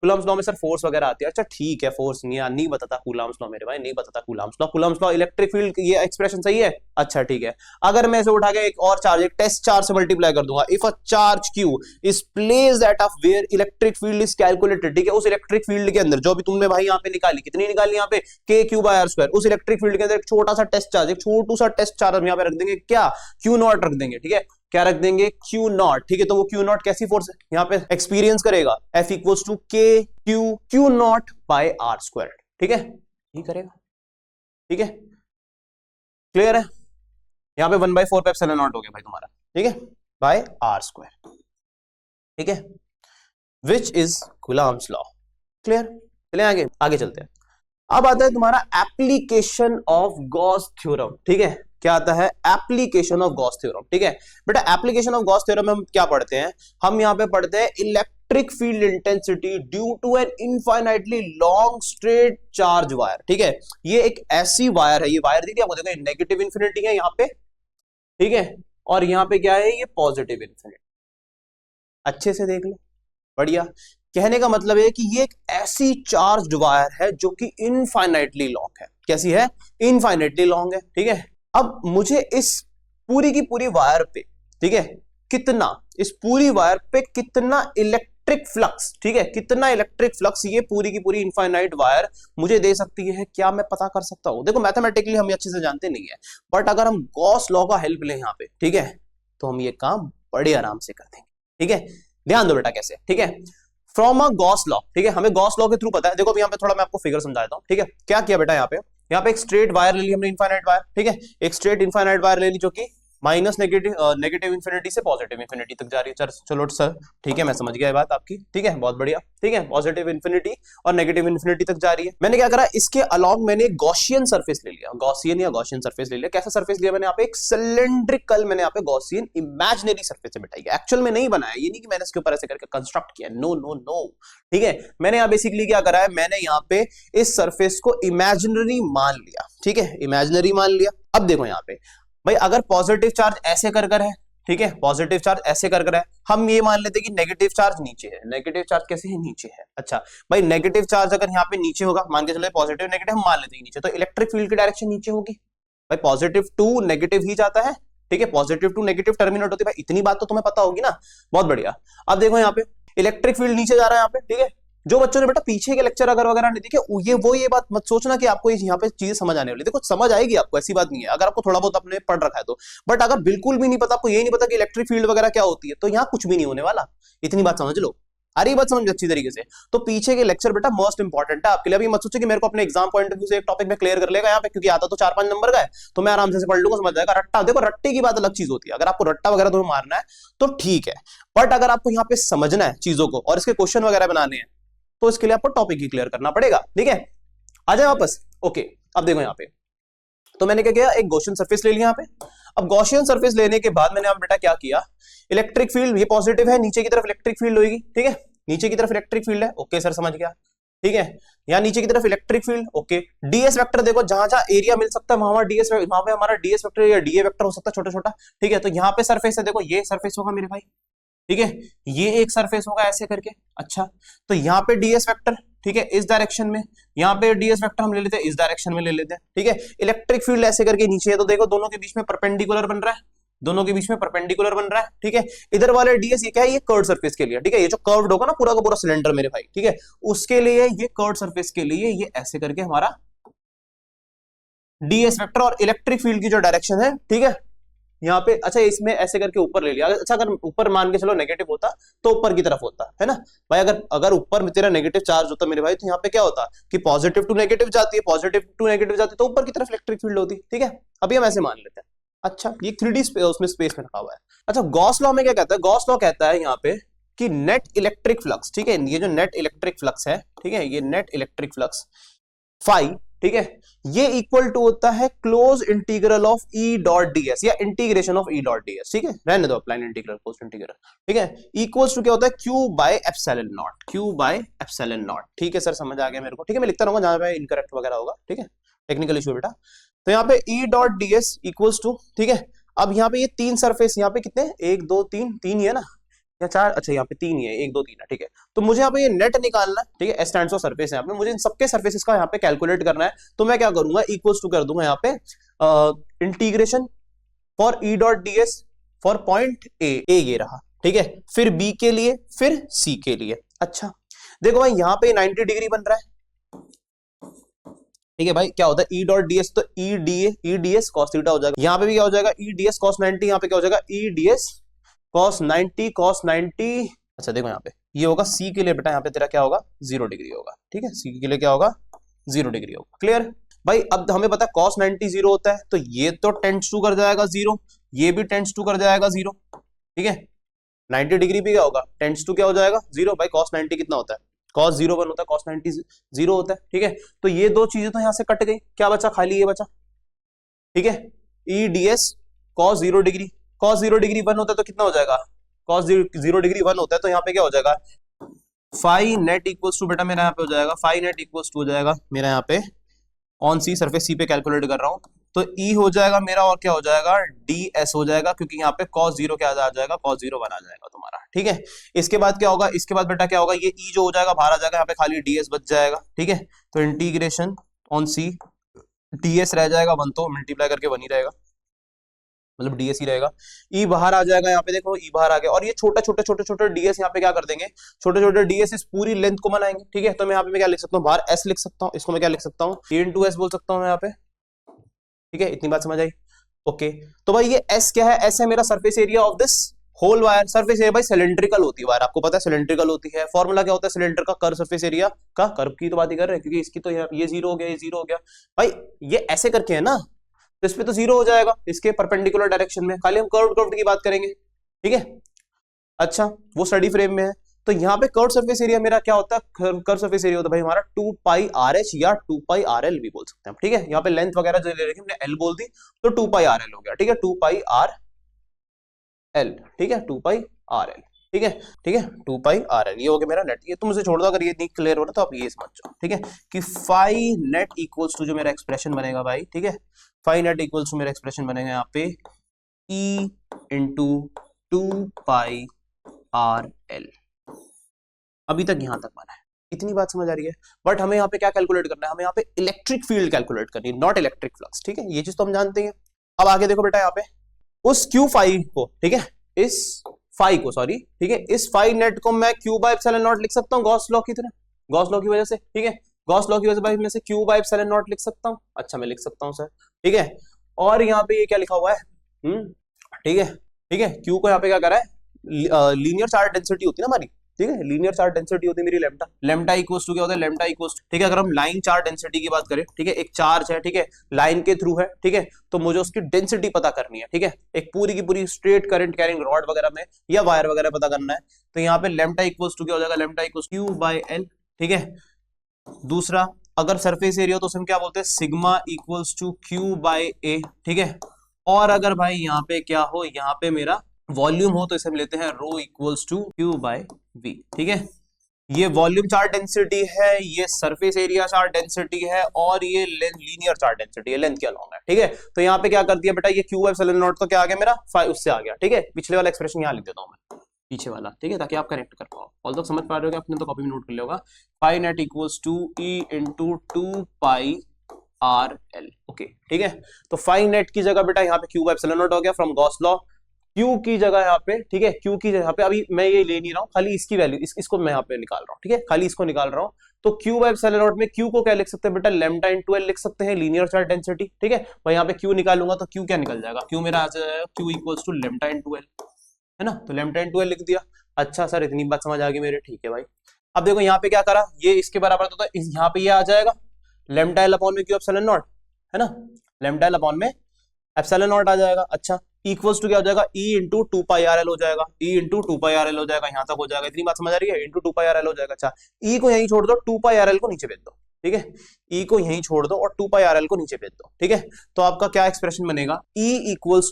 कूलम्स लॉ में सर फोर्स वगैरह आती है, अच्छा ठीक है, फोर्स नहीं बताता कूलम्स लॉ मेरे भाई, नहीं बताता कूलम्स लॉ इलेक्ट्रिक फील्ड, ये एक्सप्रेशन सही है, अच्छा ठीक है। अगर मैं इसे उठा के एक और चार्ज, एक टेस्ट चार्ज से मल्टीप्लाई कर दूंगा, if a charge Q is placed at of where electric field is calculated, ठीक है, उस इलेक्ट्रिक फील्ड के अंदर जो भी तुमने भाई यहाँ पे निकाली, कितनी निकाली यहाँ पे KQ/R², उस इलेक्ट्रिक फील्ड के अंदर एक छोटा सा टेस्ट चार्ज, एक छोटू सा टेस्ट चार्ज हम यहाँ पे रख देंगे, क्या Q0 रख देंगे, ठीक है, क्या रख देंगे Q0, ठीक है। तो वो Q0 कैसी फोर्स है यहाँ पे एक्सपीरियंस करेगा, F इक्वल्स टू Q0/R², ठीक है, ये करेगा, ठीक है, क्लियर है। यहाँ पे 1/4πε0 हो गया भाई तुम्हारा, ठीक है, बाय R², ठीक है, which is Coulomb's law, clear. चलिए आगे चलते हैं। अब आता है तुम्हारा एप्लीकेशन ऑफ गॉस थ्योरम, ठीक है, क्या आता है, एप्लीकेशन ऑफ गॉस थ्योरम, ठीक है। बेटा एप्लीकेशन ऑफ गॉस थ्योरम में हम क्या पढ़ते हैं, हम यहाँ पे पढ़ते हैं electric field intensity due to an infinitely long straight charge wire, ठीक है। ये एक ऐसी वायर है, ये वायर दी थी आपको, देखो नेगेटिव इन्फिनिटी है यहाँ पे, ठीक है, और यहाँ पे क्या है, ये पॉजिटिव इन्फिनिटी, अच्छे से देख लो, बढ़िया। कहने का मतलब है कि ये एक ऐसी चार्ज वायर है जो कि इनफाइनाइटली लॉन्ग है, कैसी है, इनफाइनाइटली लॉन्ग है, ठीक है। अब मुझे इस पूरी की पूरी वायर पे, ठीक है, कितना, इस पूरी वायर पे कितना इलेक्ट्रिक फ्लक्स, ठीक है, कितना इलेक्ट्रिक फ्लक्स ये पूरी की पूरी इनफाइनाइट वायर मुझे दे सकती है, क्या मैं पता कर सकता हूं। देखो मैथमेटिकली हम अच्छे से जानते नहीं है, बट अगर हम गॉस लॉ का हेल्प लें यहाँ पे, ठीक है, तो हम ये काम बड़े आराम से कर देंगे, ठीक है। ध्यान दो बेटा कैसे, ठीक है, फ्रॉम अ गॉस लॉ, ठीक है, हमें गॉस लॉ के थ्रू पता है। देखो यहाँ पे थोड़ा मैं आपको फिगर समझा देता हूँ, ठीक है। क्या किया बेटा, यहाँ पे एक स्ट्रेट वायर ले ली हमने, इनफाइनाइट वायर, ठीक है, एक स्ट्रेट इनफाइनाइट वायर ले ली जो कि माइनस नेगेटिव इन्फिनिटी से पॉजिटिव इन्फिनिटी तक जा रही है। चलो सर ठीक है, मैं समझ गया ये बात आपकी, ठीक है, बहुत बढ़िया, ठीक है, पॉजिटिव इन्फिनिटी और नेगेटिव इन्फिनिटी तक जा रही है। मैंने क्या करा, इसके अलॉन्ग मैंने गॉसियन सरफेस ले लिया, गॉसियन या गॉसियन सरफेस ले लिया। कैसा सरफेस लिया मैंने यहाँ पे, एक सिलेंड्रिकल, मैंने यहाँ पे गॉसियन इमेजिनरी सरफेस से बिठाई, एक्चुअल में नहीं बनाया, ये नहीं कि मैंने इसके ऊपर ऐसे करके कंस्ट्रक्ट किया, नो नो नो, ठीक है। मैंने यहाँ बेसिकली क्या करा है, मैंने यहाँ पे इस सरफेस को इमेजिनरी मान लिया, ठीक है, इमेजिनरी मान लिया। अब देखो यहाँ पे भाई, अगर पॉजिटिव चार्ज ऐसे कर है, ठीक है, पॉजिटिव चार्ज ऐसे कर है, हम ये मान लेते हैं कि नेगेटिव चार्ज नीचे है। नेगेटिव चार्ज कैसे है, नीचे है। अच्छा भाई, नेगेटिव चार्ज अगर यहाँ पे नीचे होगा, मान के चले पॉजिटिव नेगेटिव हम मान लेते हैं नीचे, तो इलेक्ट्रिक फील्ड की डायरेक्शन नीचे होगी भाई, पॉजिटिव टू नेगेटिव ही जाता है, ठीक है, पॉजिटिव टू नेगेटिव टर्मिनेट होती है भाई, इतनी बात तो तुम्हें पता होगी ना, बहुत बढ़िया। अब देखो यहाँ पे इलेक्ट्रिक फील्ड नीचे जा रहा है यहाँ पे, ठीक है। जो बच्चों ने बेटा पीछे के लेक्चर अगर वगैरह नहीं देखे, ये बात मत सोचना कि आपको यहाँ पे चीजें समझ आने वाली, देखो समझ आएगी आपको, ऐसी बात नहीं है, अगर आपको थोड़ा बहुत आपने पढ़ रखा है तो। बट अगर बिल्कुल भी नहीं पता, आपको ये नहीं पता कि इलेक्ट्रिक फील्ड वगैरह क्या होती है, तो यहाँ कुछ भी नहीं होने वाला, इतनी बात समझ लो। अरे बात समझ अच्छी तरीके से, तो पीछे के लेक्चर बेटा मोस्ट इंपॉर्टेंट है आपके लिए। अभी मत सोचो कि मेरे को अपने एग्जाम पॉइंट ऑफ व्यू से एक टॉपिक में क्लियर कर लेगा यहाँ पे, क्योंकि आता तो 4-5 नंबर का है, तो मैं आराम से पढ़ लूंगा, समझ जाएगा। रट्टा, देखो रट्टे की बात अलग चीज होती है, अगर आपको रट्टा वगैरह तुम्हें मारना है तो ठीक है, बट अगर आपको यहाँ पे समझना है चीजों को और इसके क्वेश्चन वगैरह बनाने हैं, तो इसके लिए आपको टॉपिक ही क्लियर करना पड़ेगा, ठीक है। आ जाए वापस, ओके। अब देखो यहाँ पे, तो मैंने क्या किया, एक गॉसियन सरफेस ले लिया यहाँ पे। अब गॉसियन सरफेस लेने के बाद मैंने यहाँ बेटा क्या किया, इलेक्ट्रिक फील्ड ये पॉजिटिव है, नीचे की तरफ इलेक्ट्रिक फील्ड होगी, ठीक है, नीचे की तरफ इलेक्ट्रिक फील्ड है, ओके सर समझ गया, ठीक है। यहाँ नीचे की तरफ electric field, okay. DS vector देखो, जहां जहां एरिया मिल सकता है वहां डीएस, वहां पे हमारा डीएस वेक्टर या डीए वेक्टर हो सकता है छोटा छोटा, ठीक है। तो यहाँ पे सरफेस है, देखो ये सरफेस होगा मेरे भाई, ठीक है, ये एक सरफेस होगा ऐसे करके। अच्छा, तो यहाँ पे डीएस वेक्टर, ठीक है, इस डायरेक्शन में, यहाँ पे डीएस वेक्टर हम ले लेते हैं इस डायरेक्शन में ले लेते हैं, ठीक है। इलेक्ट्रिक फील्ड ऐसे करके नीचे है, तो देखो दोनों के बीच में परपेंडिकुलर बन रहा है, दोनों के बीच में परपेंडिकुलर बन रहा है, ठीक है। इधर वाले डीएस ये क्या है, ये कर्व सरफेस के लिए, ठीक है, ये जो कर्व्ड होगा ना पूरा का पूरा सिलेंडर मेरे भाई, ठीक है, उसके लिए ये कर्व सरफेस के लिए ये ऐसे करके हमारा डीएस वेक्टर और इलेक्ट्रिक फील्ड की जो डायरेक्शन है, ठीक है, यहाँ पे अच्छा इसमें ऐसे करके ऊपर ले लिया, अच्छा अगर ऊपर मान के चलो नेगेटिव होता तो ऊपर की तरफ होता है ना भाई, अगर अगर ऊपर में तेरा नेगेटिव चार्ज होता मेरे भाई तो यहाँ पे क्या होता कि पॉजिटिव टू नेगेटिव जाती है, पॉजिटिव टू नेगेटिव जाती है तो ऊपर की तरफ इलेक्ट्रिक फील्ड होती, ठीक है। अभी हम ऐसे मान लेते हैं। अच्छा ये 3D उसमें स्पेस में रखा हुआ है। अच्छा गॉस लॉ में क्या कहता है, गॉस लॉ कहता है यहाँ पे कि नेट इलेक्ट्रिक फ्लक्स, ठीक है, ये जो नेट इलेक्ट्रिक फ्लक्स है, ठीक है, ये नेट इलेक्ट्रिक फ्लक्स फाई, ठीक है, ये इक्वल टू होता है close integral of E dot DS या integration of E dot DS, ठीक है, रहने दो अप्लाइन इंटीग्रल पोस्ट इंटीग्रल, ठीक है, इक्वल्स टू क्या होता है Q by epsilon not, Q by epsilon naught, ठीक है सर समझ आ गया मेरे को, ठीक है, मैं लिखता रहूंगा जहां पे इनकरेक्ट वगैरह होगा, ठीक है, टेक्निकल इशू बेटा। तो यहाँ पे E dot DS equals to, ठीक है, अब यहाँ पे ये तीन सरफेस, यहाँ पे कितने, एक दो तीन, तीन ही है ना या चार, अच्छा यहाँ पे तीन ही है, एक दो तीन है, ठीक है, तो मुझे यहाँ पे ये नेट निकालना है, ठीक है, एस स्टैंड्स फॉर सरफेस है, मुझे इन सबके सरफेसेस का यहाँ पे कैलकुलेट करना है, तो मैं क्या करूंगा इक्वल्स टू कर दूंगा यहाँ पे integration for E dot DS for point A ये रहा, ठीक है, फिर बी के लिए, फिर सी के लिए। अच्छा देखो भाई यहाँ पे 90 डिग्री बन रहा है, ठीक है भाई, क्या होता है ई डॉट डीएस, तो ई डीएस कॉस थीटा हो जाएगा, यहाँ पे भी क्या हो जाएगा ई डीएस कॉस 90, यहाँ पे क्या हो जाएगा ई डीएस कॉस 90 कॉस 90। अच्छा देखो यहाँ पे ये होगा सी के लिए बेटा, यहाँ पे तेरा क्या होगा 0 डिग्री होगा, ठीक है, सी के लिए क्या होगा 0 डिग्री होगा, क्लियर भाई। अब हमें पता है कॉस 90 0 होता है, तो ये तो टेंड्स टू कर जाएगा 0, ये भी टेंड्स टू कर जाएगा 0, ठीक है, 90 डिग्री भी क्या होगा टेंड्स टू क्या हो जाएगा 0, भाई कॉस 90 कितना होता है कॉस 0 1 होता है, कॉस 90 0 होता है, ठीक है, तो ये दो चीजें तो यहाँ से कट गई, क्या बचा खाली ये बचा, ठीक है, E DS cos 0 degree, cos 0 degree 1 होता है तो कितना हो जाएगा कॉस 0 डिग्री 1 होता है, तो यहाँ पे क्या हो जाएगा फाई नेट इक्वल्स टू बेटा मेरा यहाँ पे हो जाएगा, फाई नेट इक्वल्स टू हो जाएगा मेरा यहाँ पे ऑन सी सरफेस सी पे कैलकुलेट कर रहा हूँ, तो ई हो जाएगा मेरा और क्या हो जाएगा डी एस हो जाएगा, क्योंकि यहाँ पे कॉस 0 क्या आ जाएगा कॉस 0 1 आ जाएगा तुम्हारा, ठीक है। इसके बाद क्या होगा, इसके बाद बेटा क्या होगा, ये ई जो हो जाएगा बाहर आ जाएगा, यहाँ पे खाली डीएस बच जाएगा, ठीक है, तो इंटीग्रेशन ऑन सी डीएस रह जाएगा 1, तो मल्टीप्लाई करके 1 ही रहेगा, मतलब डीएस ही रहेगा, ई बाहर आ जाएगा, यहाँ पे देखो ई बाहर आ गया, और ये छोटे डीएस यहाँ पे क्या कर देंगे, छोटे डीएस इस पूरी लेंथ को बनाएंगे, ठीक है, तो मैं यहाँ पे मैं क्या लिख सकता हूँ बाहर एस लिख सकता हूँ, इसको मैं क्या लिख सकता हूँ ए इंटू एस बोल सकता हूँ मैं यहाँ पे, ठीक है, इतनी बात समझ आई, ओके। तो भाई ये एस क्या है, एस है मेरा surface area of this whole wire, surface area भाई सिलेंड्रिकल होती है वायर, आपको पता है सिलेंड्रिकल होती है, फॉर्मूला क्या होता है सिलेंडर का कर्व सरफेस एरिया का, कर्व की तो बात ही कर रहे हैं, क्योंकि इसकी तो ये 0 हो गया, ये 0 हो गया भाई, ये ऐसे करके है ना, तो इसमें तो 0 हो जाएगा इसके परपेंडिकुलर डायरेक्शन में, खाली हम कर्व की बात करेंगे, ठीक है। अच्छा वो स्टडी फ्रेम में है, तो यहाँ पे कर्व सरफेस एरिया मेरा क्या होता है, कर्व सरफेस एरिया होता है भाई हमारा 2 पाई आर एच या 2 पाई आर एल भी बोल सकते हैं, ठीक है, यहाँ पे लेंथ वगैरह जो ले रखी हमने एल बोल दी, तो 2 पाई आर एल हो गया, ठीक है, 2 पाई आर एल, ठीक है, 2 पाई आर एल, ठीक है, ठीक है, 2 पाई आर एल, ये हो गया मेरा नेट, ये तुम मुझे छोड़ दो, अगर ये नहीं क्लियर हो रहा तो आप ये समझ जाओ, ठीक है, कि फाई नेट इक्वल्स टू जो मेरा एक्सप्रेशन बनेगा भाई, ठीक है, फाई नेट इक्वल्स टू मेरा एक्सप्रेशन बनेगा यहाँ पे ई इंटू 2 पाई आर एल, अभी तक यहां तक बना है, इतनी बात समझ आ रही है, बट हमें यहाँ पे क्या कैलकुलेट करना है, हमें यहाँ पे इलेक्ट्रिक फील्ड कैलकुलेट करनी है, नॉट इलेक्ट्रिक फ्लक्स, ठीक है, ये चीज तो हम जानते हैं। अब आगे देखो बेटा यहाँ पे उस क्यू फाई को, ठीक है, इस फाई को सॉरी, ठीक है, इस फाई नेट को मैं क्यू बाय एप्सिलॉन नॉट लिख सकता हूँ गॉस लॉ की तरह, गॉस लॉ की वजह से, ठीक है, गॉस लॉ की वजह से भाई मैं से क्यू बाय एप्सिलॉन नॉट लिख सकता हूँ, अच्छा मैं लिख सकता हूँ सर, ठीक है, और यहाँ पे ये क्या लिखा हुआ है, ठीक है, ठीक है, क्यू को यहाँ पे क्या करा है लीनियर चार्ज डेंसिटी होती है ना हमारी, ठीक है, लीनियर चार्ज डेंसिटी होती है मेरी लैम्डा, लैम्डा इक्वल्स टू क्या होता है लैम्डा इक्वल्स, ठीक है, अगर हम लाइन चार्ज डेंसिटी की बात करें, ठीक है, एक चार्ज है, ठीक है, लाइन के थ्रू है, ठीक है, तो मुझे उसकी डेंसिटी पता करनी है, ठीक है, एक पूरी की पूरी स्ट्रेट करंट कैरिंग रॉड वगैरह में या वायर वगैरह पता करना है, तो यहाँ पे लैम्डा इक्वल्स टू क्या हो जाएगा lambda equals Q by L, ठीक है। दूसरा अगर सरफेस एरिया तो उसे हम क्या बोलते हैं sigma equals to Q by A, ठीक है, और अगर भाई यहाँ पे क्या हो, यहाँ पे मेरा वॉल्यूम हो तो इसे हम लेते हैं rho equals to Q by V, ठीक है, ये वॉल्यूम चार्ज डेंसिटी है, ये सरफेस एरिया चार्ज डेंसिटी है, और ये लीनियर चार्ज डेंसिटी है, लेंथ के अलॉन्ग है, ठीक है, तो यहाँ पे क्या कर दिया बेटा ये क्यू एप्सिलॉन नॉट तो क्या आ गया मेरा 5 उससे आ गया, ठीक है, पिछले वाला एक्सप्रेशन यहाँ लिख देता हूँ मैं पीछे वाला, ठीक है, ताकि आप कनेक्ट कर पाओ, ऑल तक समझ पा रहे हो, अपने तो कॉपी में नोट कर लिया होगा, phi net equals to E into 2 pi R L, okay, ठीक है, तो फाई नेट की जगह बेटा यहाँ पे क्यू एप्सिलॉन नॉट हो गया फ्रॉम गॉस लॉ, क्यू की जगह यहाँ पे, ठीक है, क्यू की जगह पे अभी मैं ये ले नहीं रहा हूँ, खाली इसकी वैल्यू इसको मैं यहाँ पे निकाल रहा हूँ, ठीक है, खाली इसको निकाल रहा हूँ। तो क्यू बाय एप्सिलॉन नॉट में क्यू को क्या लिख सकते हैं बेटा, लैम्डा इनटू एल लिख सकते हैं, लीनियर चार्ज डेंसिटी, ठीक है। मैं यहाँ पे क्यू निकालूंगा तो क्यू क्या निकल जाएगा, क्यू मेरा आ जाएगा Q equals to lambda into L, है ना। तो लैम्डा इनटू एल लिख दिया। अच्छा सर इतनी बात समझ आ गई मेरे, ठीक है भाई। अब देखो यहाँ पे क्या करा, ये इसके बराबर तो था, यहाँ पे ये आ जाएगा लैम्डा एल अपॉन में क्यू एप्सिलॉन नॉट, है ना, लैम्डा एल अपॉन में एप्सिलॉन नॉट आ जाएगा। अच्छा इक्वल्स टू क्या हो जाएगा, E into two pi R L हो जाएगा, E into two pi R L हो जाएगा, यहाँ तक हो जाएगा, इतनी बात समझ आ रही है, into two pi R L हो जाएगा। अच्छा ई को यहीं छोड़ दो, टू पाई आर एल को नीचे भेज दो, ठीक है, ई को यहीं छोड़ दो और टू पाई आर एल को नीचे भेज दो, ठीक है। तो आपका क्या एक्सप्रेशन बनेगा, ई इक्वल्स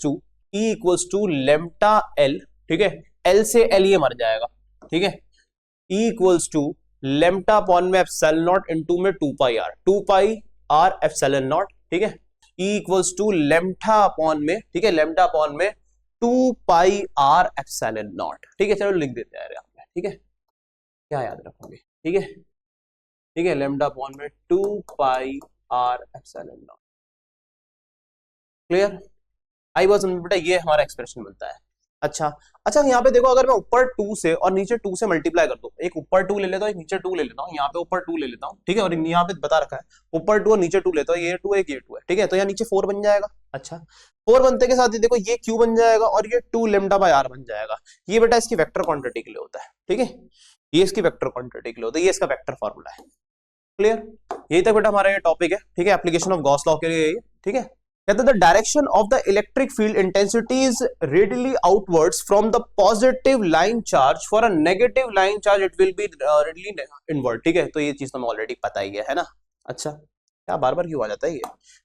टू लेम्टा एल, ठीक है, एल से एल ये मर जाएगा, ठीक है, E equals to lambda upon में एप्सिलॉन नॉट इनटू में two pi R epsilon naught, ठीक है, E equals to lambda upon में, ठीक है, लेम्डा अपॉन में 2 पाई आर एप्सिलॉन नॉट, ठीक है। चलो लिख देते हैं यहाँ पे, ठीक है, क्या याद रखोगे, ठीक है, ठीक है, लेम्डा अपॉन में 2 pi R epsilon naught, clear. आई वाज बेटा ये हमारा एक्सप्रेशन मिलता है। अच्छा अच्छा यहाँ पे देखो, अगर मैं ऊपर 2 से और नीचे 2 से मल्टीप्लाई कर दूं, एक ऊपर 2 ले लेता हूँ, एक नीचे 2 ले लेता हूँ, यहाँ पे ऊपर 2 ले लेता हूँ, ठीक है, और यहाँ पे बता रखा है ऊपर 2 और नीचे 2 लेता हूँ, ये 2 है ये 2 है, ठीक है, तो यहाँ नीचे 4 बन जाएगा। अच्छा 4 बनते के साथ ही देखो ये क्यू बन जाएगा और ये 2 लेम्डा बाय आर बन जाएगा। ये बेटा इसकी वेक्टर क्वांटिटी के लिए होता है, ठीक है, ये इसकी वेक्टर क्वांटिटी के लिए होता है, ये इसका वेक्टर फॉर्मूला है, क्लियर। यही तक बेटा हमारा ये टॉपिक है, ठीक है, एप्लीकेशन ऑफ गॉस लॉ के लिए, ठीक है। कहते हैं the direction of the electric field intensity is radially outwards from the positive line charge, for a negative line charge it will be radially inward, ठीक है। तो ये चीज तो हमें ऑलरेडी पता ही है ना। अच्छा क्या बार बार क्यों आ जाता है ये।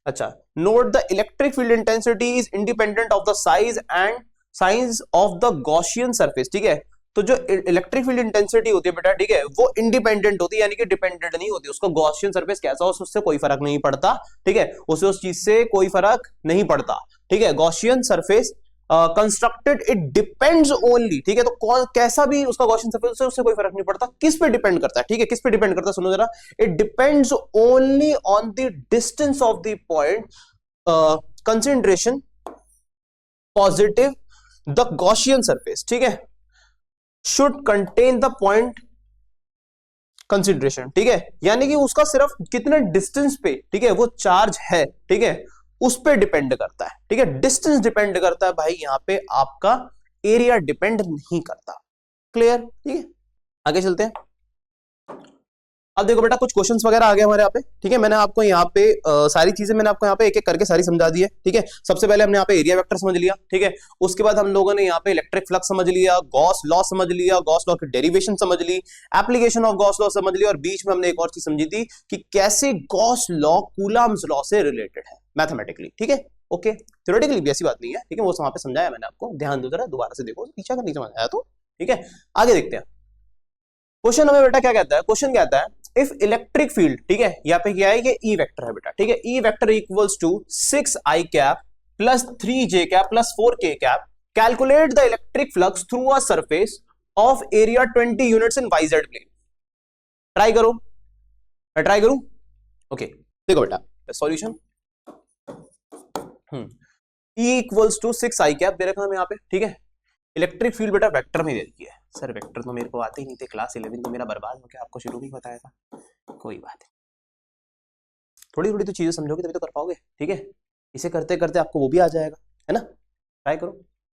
अच्छा note the electric field intensity is independent of the size of the Gaussian surface, ठीक है। तो जो इलेक्ट्रिक फील्ड इंटेंसिटी होती है बेटा, ठीक है, वो इंडिपेंडेंट होती है, यानी कि डिपेंडेंट नहीं होती, उसका गॉसियन सरफेस कैसा हो उससे कोई फर्क नहीं पड़ता, ठीक है, उसे उस चीज से कोई फर्क नहीं पड़ता, ठीक है। Gaussian surface constructed it depends only, ठीक है, तो कौन कैसा भी उसका गॉसियन सरफेस उससे कोई फर्क नहीं पड़ता, किस पे डिपेंड करता है, ठीक है, किस पे डिपेंड करता है, सुनो जरा, it depends only on the distance of the point concentration positive the Gaussian surface, ठीक है, should contain the point consideration, ठीक है, यानी कि उसका सिर्फ कितने डिस्टेंस पे, ठीक है, वो चार्ज है, ठीक है, उस पे डिपेंड करता है, ठीक है, डिस्टेंस डिपेंड करता है भाई, यहां पे आपका एरिया डिपेंड नहीं करता, क्लियर, ठीक है। आगे चलते हैं। अब देखो बेटा कुछ क्वेश्चंस वगैरह आ गए हमारे यहाँ पे, ठीक है, मैंने आपको यहाँ पे सारी चीजें मैंने आपको यहाँ पे एक एक करके सारी समझा दी है, ठीक है। सबसे पहले हमने यहाँ पे एरिया वेक्टर समझ लिया, ठीक है, उसके बाद हम लोगों ने यहाँ पे इलेक्ट्रिक फ्लक्स समझ लिया, गॉस लॉ समझ लिया, गॉस लॉ की डेरिवेशन समझ ली, एप्लीकेशन ऑफ गॉस लॉ समझ लिया, और बीच में हमने एक और चीज समझी थी कि कैसे गॉस लॉ कूलम्ब्स लॉ से रिलेटेड है मैथमेटिकली, ठीक है, ओके। थ्योरेटिकली भी ऐसी बात नहीं है, ठीक है, वो वहां पे समझाया मैंने आपको, ध्यान दो जरा, दोबारा से देखो, पीछे का नहीं समझ आया तो, ठीक है। आगे देखते हैं क्वेश्चन हमें बेटा क्या कहता है, क्वेश्चन कहता है इफ इलेक्ट्रिक फील्ड, ठीक है, यहाँ पे क्या है, ये ई वेक्टर है बेटा, ठीक है, E vector equals to 6i cap plus 3j cap plus 4k cap, calculate the electric flux through a surface of area 20 units in YZ plane. Try करो, मैं ट्राई करूं, ओके। देखो बेटा solution, E equals to 6i cap दे रखा है यहाँ पे, ठीक है, इलेक्ट्रिक फील्ड बेटा वेक्टर में दे रखी है, सर वेक्टर तो मेरे को आते ही नहीं थे, क्लास 11 तो मेरा बर्बाद हो गया, आपको शुरू में बताया था, कोई बात नहीं, थोड़ी थोड़ी तो चीजें समझोगे तभी तो कर पाओगे, ठीक है, इसे करते करते आपको वो भी आ जाएगा, है ना। ट्राई करो,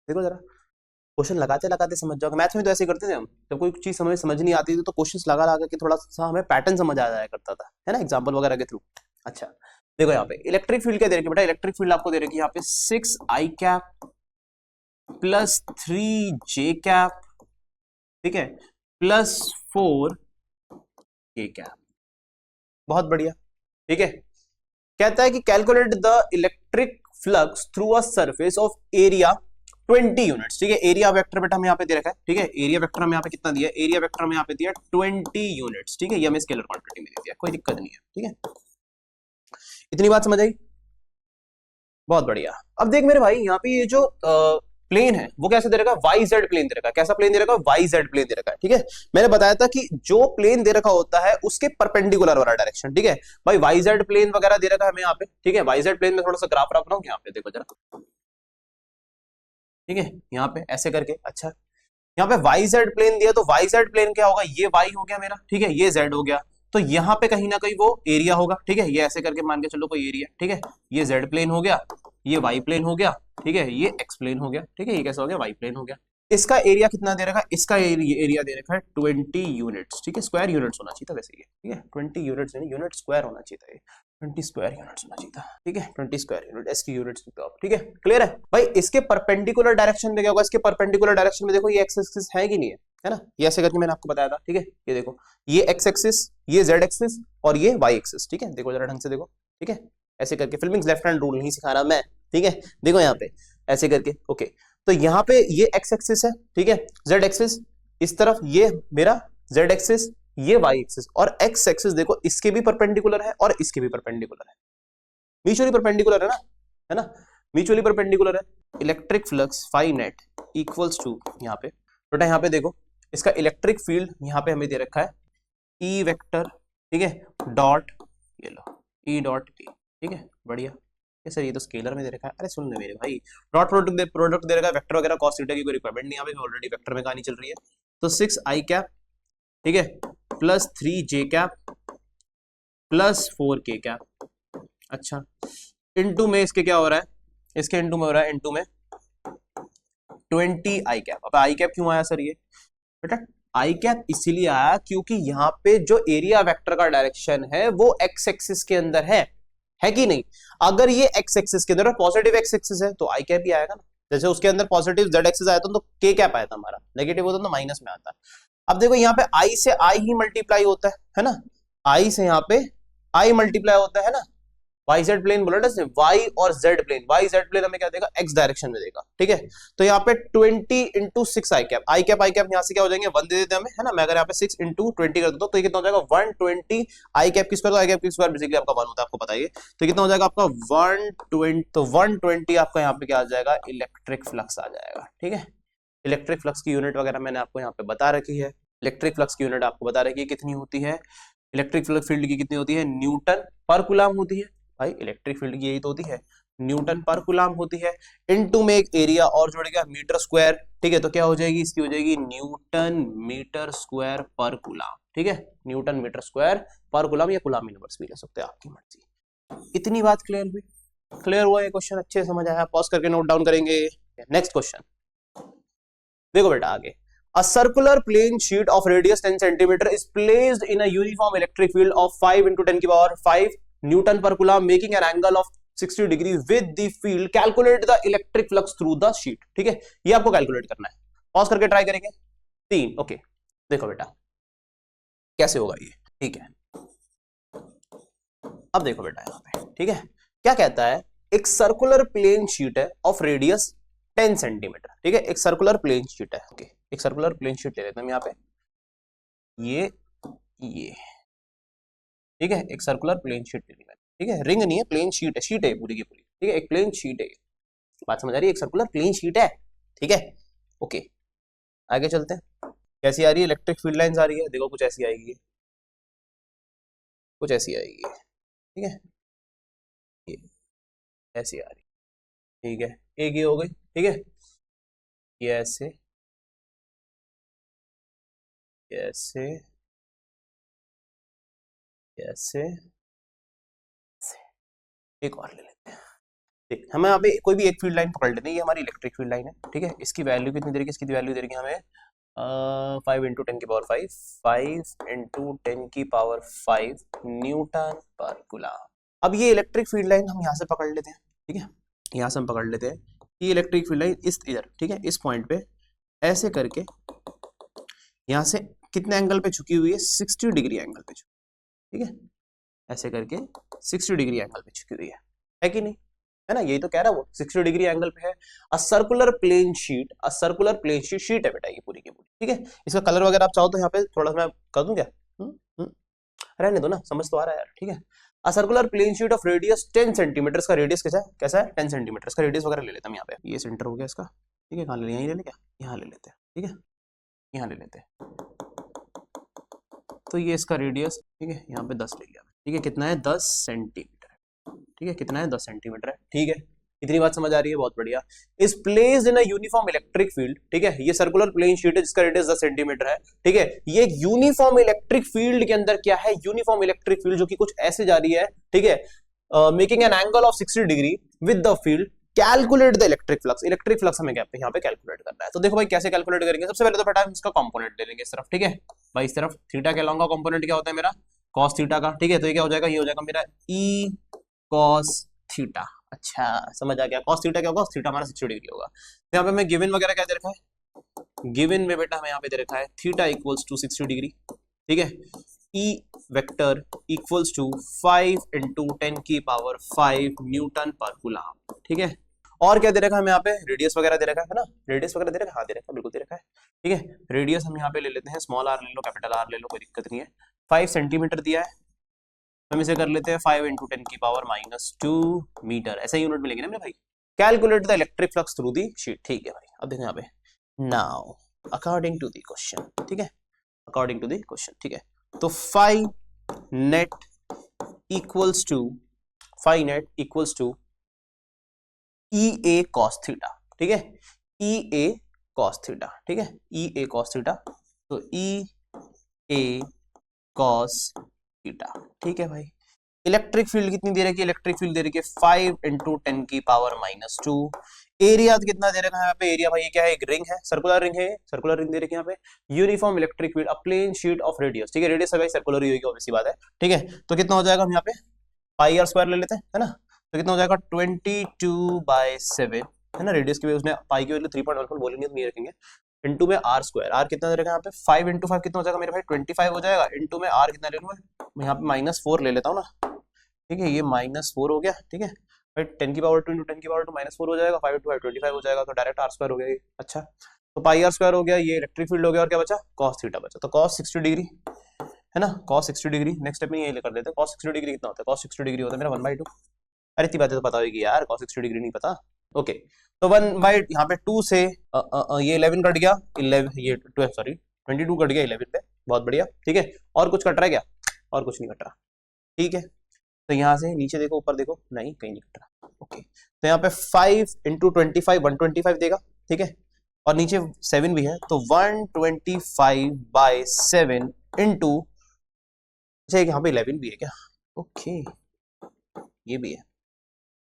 देखो जरा, क्वेश्चन लगाते लगाते समझ जाओगे, मैथ्स में तो ऐसे करते थे हम, जब कोई चीज हमें समझ नहीं आती थी तो क्वेश्चन लगा लगा के थोड़ा सा हमें पैटर्न समझ आ जाया करता था, है ना, एग्जाम्पल वगैरह के थ्रू। अच्छा देखो यहाँ पे इलेक्ट्रिक फील्ड क्या दे रखी है बेटा, इलेक्ट्रिक फील्ड आपको दे रखी है यहाँ पे 6i cap plus 3j cap, ठीक है, प्लस 4k कैप, बहुत बढ़िया, ठीक है। कहता है कि calculate the electric flux through a surface of area 20 units, ठीक है, एरिया वेक्टर बेटा हमें यहाँ पे दे रखा है, ठीक है, एरिया वेक्टर हमें यहाँ पे कितना दिया, एरिया वेक्टर हमें यहाँ पे दिया 20 यूनिट्स, ठीक है, ये हमें स्केलर क्वांटिटी में दे दिया, कोई दिक्कत नहीं है, ठीक है, इतनी बात समझ आई, बहुत बढ़िया। अब देख मेरे भाई यहाँ पे ये जो प्लेन है वो कैसे दे रखा है, वाई जेड प्लेन दे रखा है, कैसा प्लेन दे रखा है, वाई जेड प्लेन दे रखा है, ठीक है। मैंने बताया था कि जो प्लेन दे रखा होता है उसके परपेंडिकुलर वाला डायरेक्शन, ठीक है भाई, वाई जेड प्लेन वगैरह दे रखा है हमें यहाँ पे, ठीक है, वाई जेड प्लेन में थोड़ा सा ग्राफ बनाऊं यहाँ पे, देखो जरा, ठीक है, यहाँ पे ऐसे करके। अच्छा, यहाँ पे वाई जेड प्लेन दिया, तो वाई जेड प्लेन क्या होगा, ये वाई हो गया मेरा, ठीक है, ये जेड हो गया, तो यहाँ पे कहीं ना कहीं वो एरिया होगा, ठीक है, ये ऐसे करके मान के चलो कोई एरिया, ठीक है, ये जेड प्लेन हो गया, ये वाई प्लेन हो गया, ठीक है, ये एक्स प्लेन हो गया, ठीक है, ये कैसा हो गया, वाई प्लेन हो गया। इसका एरिया कितना दे रखा है, इसका एरिया दे रखा है 20 यूनिट्स, ठीक है, स्क्वायर यूनिट्स होना चाहिए था वैसे ये, ठीक है, 20 यूनिट्स नहीं, यूनिट स्क्वायर होना चाहिए था ये, 20 स्क्वायर यूनिट्स होना चाहिए था, ठीक है, 20 स्क्वायर यूनिट, इसकी यूनिट्स लिखो आप, ठीक है, क्लियर है भाई। इसके परपेंडिकुलर डायरेक्शन में क्या होगा, इसके परपेंडिकुलर डायरेक्शन में देखो ये एक्स एक्सिस है कि नहीं है ना, ये ऐसे करके मैंने आपको बताया था, ठीक है, ये देखो, ये एक्स एक्सिस, ये जेड एक्सिस और ये वाई एक्सिस, ठीक है, देखो जरा ढंग से देखो, ठीक है, ऐसे करके, फिल्मिंग लेफ्ट हैंड रूल नहीं सिखा रहा मैं, ठीक है, देखो यहाँ पे ऐसे करके, ओके, तो यहाँ पे ये एक्स एक्सिस है, ठीक है, जेड एक्सिस इस तरफ, ये मेरा जेड एक्सिस, ये वाई एक्सिस, और एक्स एक्सिस देखो इसके भी परपेंडिकुलर है और इसके भी परपेंडिकुलर है, म्यूचुअली परपेंडिकुलर है ना, म्यूचुअली परपेंडिकुलर है। Electric flux phi net equals to, यहाँ पे बेटा, यहाँ पे देखो इसका इलेक्ट्रिक फील्ड यहाँ पे हमें दे रखा है ई वेक्टर, ठीक है, डॉट, ये लो ई डॉट टी, ठीक है, बढ़िया। सर ये तो स्केलर में दे रखा है, अरे सुन ले मेरे भाई, डॉट प्रोडक्ट दे रखा है, वेक्टर वगैरह कॉस थीटा की कोई रिक्वायरमेंट नहीं, यहाँ पे ऑलरेडी वेक्टर में कहानी चल रही है, तो 6 आई कैप, ठीक है, प्लस 3 जे कैप प्लस 4 के कैप। अच्छा, इनटू में इसके क्या हो रहा है, इसके इनटू में हो रहा है, इनटू में 20 आई कैप। अब आई कैप क्यों आया सर, ये बेटा आई कैप इसीलिए आया क्योंकि यहाँ पे जो एरिया वेक्टर का डायरेक्शन है वो एक्स एक्सिस के अंदर है कि नहीं। अगर ये एक्स एक्सिस के अंदर पॉजिटिव एक्स एक्सिस है तो आई कैप ही आएगा ना, जैसे उसके अंदर पॉजिटिव जेड एक्सिस आया था तो के कैप आया था हमारा, नेगेटिव होता तो माइनस में आता। अब देखो यहाँ पे आई से आई ही मल्टीप्लाई होता है ना, आई से यहाँ पे आई मल्टीप्लाई होता है ना, वाई जेड प्लेन बोला ना, वाई और Z plane, Y Z plane हमें क्या देगा, एक्स डायरेक्शन में देगा, ठीक है। तो यहाँ पे 20 इंटू 6 आई कैप, आई कैप यहाँ से क्या हो जाएंगे 1 दे देते हमें, है ना, मैं अगर यहाँ पे 6 इंटू 20 कर देता हूँ तो ये कितना हो जाएगा 120 आई कैप की स्क्वायर, तो आई कैप की स्क्वायर बेसिकली आपका 1 होता है, आपको पता है, तो कितना हो जाएगा आपका 120, तो 120 आपका यहाँ पे क्या आ जाएगा, इलेक्ट्रिक फ्लक्स आ जाएगा, ठीक है। इलेक्ट्रिक फ्लक्स की यूनिट वगैरह मैंने आपको यहाँ पे बता रखी है, इलेक्ट्रिक फ्लक्स की यूनिट आपको बता रखी है कितनी होती है, इलेक्ट्रिक फील्ड की कितनी होती है, न्यूटन पर कूलम होती है भाई, इलेक्ट्रिक फील्ड की यही तो होती है, न्यूटन पर कूलम होती है, इनटू में एक एरिया और जोड़ गया मीटर स्क्वायर, ठीक है, तो क्या हो जाएगी इसकी, हो जाएगी न्यूटन मीटर स्क्वायर पर कूलम, ठीक है, न्यूटन मीटर स्क्वायर पर कूलम, या कूलम इनवर्स भी ले सकते हैं, आपकी मर्जी। इतनी बात क्लियर हुई, क्लियर हुआ ये क्वेश्चन, अच्छे से समझ आया, पॉज करके नोट डाउन करेंगे। नेक्स्ट क्वेश्चन देखो बेटा आगे, A circular plane sheet of radius 10 centimeter is placed in a uniform electric field of 5 into 10 की पावर 5 न्यूटन पर coulomb, making an angle of 60 degree with the field. Calculate the electric flux through the sheet. ठीक है, ये आपको कैलकुलेट करना है, पॉज करके ट्राई करेंगे। 3 ओके, देखो बेटा कैसे होगा ये, ठीक है। अब देखो बेटा यहाँ पे, ठीक है, क्या कहता है, एक सर्कुलर प्लेन शीट है ऑफ रेडियस 10 सेंटीमीटर, ठीक है, एक सर्कुलर प्लेन शीट है, ओके, एक सर्कुलर प्लेन शीट ले लेते हैं यहाँ पे, ये ठीक है, एक सर्कुलर प्लेन शीट ले ली मैंने, ठीक है, रिंग नहीं है, प्लेन शीट है, शीट है पूरी की पूरी, ठीक है, एक प्लेन शीट है, बात समझ आ रही है, एक सर्कुलर प्लेन शीट है, ठीक है, ओके। आगे चलते हैं, कैसी आ रही है इलेक्ट्रिक फील्ड लाइंस आ रही है, देखो कुछ ऐसी आएगी, कुछ ऐसी आएगी, ठीक है, ये ऐसी आ रही, ठीक है, एक ये हो गई, ठीक है, ये ऐसे ऐसे ऐसे, एक और ले लेते हैं, ठीक, हमें यहाँ पे कोई भी एक फील्ड लाइन पकड़ लेते हैं, ये हमारी इलेक्ट्रिक फील्ड लाइन है, ठीक है, इसकी वैल्यू कितनी देगी, इसकी वैल्यू देगी हमें 5 इंटू 10 की पावर 5, 5 इंटू 10 की पावर 5 न्यूटन पर कूलम। अब ये इलेक्ट्रिक फील्ड लाइन हम यहाँ से पकड़ लेते हैं, ठीक है, यहाँ से हम पकड़ लेते हैं, ये इलेक्ट्रिक फील्ड लाइन इस इधर, ठीक है, इस पॉइंट पे ऐसे करके यहाँ से कितने एंगल पे झुकी हुई है, 60 डिग्री एंगल पे झुकी, ठीक है, ऐसे करके 60 डिग्री एंगल पे झुकी हुई है कि नहीं, है ना, यही तो कह रहा है वो 60 डिग्री एंगल पे है। A circular plane sheet, a circular plane sheet है बेटा ये पूरी की पूरी, ठीक है, इसका कलर वगैरह आप चाहो तो यहाँ पे थोड़ा सा मैं कर दूं क्या, रहने दो ना, समझ तो आ रहा है यार, ठीक है। A circular plane sheet of radius 10 centimetre, का रेडियस कैसा है 10 सेंटीमीटर, का रेडियस वगैरह ले लेते हैं यहाँ पे, ये सेंटर हो गया इसका, ठीक है, कहाँ ले, यहीं ले लें क्या, यहाँ ले लेते हैं, ठीक है, यहाँ ले लेते हैं, तो ये इसका रेडियस, ठीक है, यहाँ पे 10 ले लिया, ठीक है, कितना है 10 सेंटीमीटर, ठीक है, कितना है 10 सेंटीमीटर है, ठीक है, इतनी बात समझ आ रही है, बहुत बढ़िया। Is placed in a uniform electric field, ठीक है, ये सर्कुलर प्लेन शीट है जिसका रेडियस 10 सेंटीमीटर है, ठीक है। ये एक यूनिफॉर्म इलेक्ट्रिक फील्ड के अंदर क्या है, यूनिफॉर्म इलेक्ट्रिक फील्ड जो कि कुछ ऐसे जा रही है, ठीक है, making an angle of 60 degree with the field, calculate the electric flux. Electric flux हमें यहाँ पे कैलकुलेट करना है। तो देखो भाई कैसे कैलकुलेट करेंगे, सबसे पहले तो बेटा हम इसका कंपोनेंट ले लेंगे इस तरफ, ठीक है भाई, इस तरफ थीटा के अलॉन्ग का कंपोनेंट क्या होता है मेरा, cos थीटा का, ठीक है। तो ये क्या हो जाएगा, ये हो जाएगा मेरा e cos थीटा। अच्छा समझ आ गया, cos थीटा क्या होगा, cos थीटा हमारा 60 डिग्री होगा। तो यहाँ पे हमें गिवन वगैरह क्या दे रखा है, गिवन में बेटा हमें यहाँ पे दे रखा है थीटा इक्वल्स टू 60 डिग्री, ठीक है। E vector equals to 5 into 10 की पावर 5 न्यूटन पर कूलम, ठीक है। और क्या दे रखा है हमें यहाँ पे, रेडियस वगैरह दे रखा है ना, रेडियस वगैरह दे रखा है, हाँ दे रखा है, बिल्कुल दे रखा है, ठीक है। रेडियस हम यहाँ पे ले लेते हैं, स्मॉल आर ले लो, कैपिटल आर ले लो, कोई दिक्कत नहीं है। 5 सेंटीमीटर दिया है, हम इसे कर लेते हैं 5 इंटू 10 की पावर -2 मीटर, ऐसा यूनिट मिलेंगे ना मेरे भाई। Calculate the electric flux through the sheet, ठीक है भाई। अब देखो यहाँ पे, now according to the question, ठीक है, अकॉर्डिंग टू द क्वेश्चन, ठीक है। तो phi net equals to E A cos theta, ठीक है, ई ए कॉस थीटा, ठीक है, ई ए कॉस थीटा। तो ई ए कॉस थीटा, ठीक है भाई। इलेक्ट्रिक फील्ड कितनी दे रखी है, इलेक्ट्रिक फील्ड दे रखी है 5 इंटू 10 की पावर -2। एरिया कितना दे रखा है यहाँ पे, एरिया भाई क्या है, एक रिंग है, सर्कुलर रिंग है, सर्कुलर रिंग दे रखी है यहाँ पे। Uniform electric field, a plane sheet of radius, ठीक है, रेडियस भाई सर्कुलर ही होगी, ऑब्वियस सी बात है, ठीक है। तो कितना हो जाएगा, हम यहाँ पे पाई आर स्क्वायर ले लेते हैं, है ना। तो कितना हो जाएगा 22/7, है ना, रेडियस की उसने पाई की वैल्यू 3.14 बोलेंगे तो नहीं रखेंगे, इंटू में आर स्क्वायर, आर कितना दे रखा है यहाँ पे 5 इंटू 5 कितना हो जाएगा मेरे भाई 25 हो जाएगा, इंटू में आर कितना ले लूँ मैं यहाँ पे -4 ले लेता हूँ ना, ठीक है, ये -4 हो गया, ठीक है भाई। 10 की पावर 2 इंटू 10 की पावर 2 -4 हो जाएगा, 5 इंटू 5 25 हो जाएगा, तो डायरेक्ट आर स्क्वायर हो गया ये। अच्छा तो पाई आर स्क्वायर हो गया, ये इलेक्ट्रिक फील्ड हो गया, और क्या बचा, cos थीटा बचा। तो cos 60 डिग्री है ना, cos 60 डिग्री, नेक्स्ट स्टेप में ये कर देते हैं। cos 60 डिग्री कितना होता है, cos 60 डिग्री होता है मेरा 1/2। अरे इतनी बातें तो पता होगी यार, cos 60 डिग्री नहीं पता, ओके। तो 1 यहाँ पे 2 से ये 11 कट गया, 11 ये 12 सॉरी 22 कट गया 11 पे, बहुत बढ़िया, ठीक है। और कुछ कट रहा है क्या, और कुछ नहीं कट रहा, ठीक है। तो यहाँ से नीचे देखो, ऊपर देखो, नहीं कहीं नहीं कट रहा, ओके। तो यहाँ पे 5 इंटू 25 125 देगा, ठीक है, और नीचे 7 भी है, तो 125/7 इंटू, अच्छा यहाँ पे 11 भी है क्या, ओके ये भी है।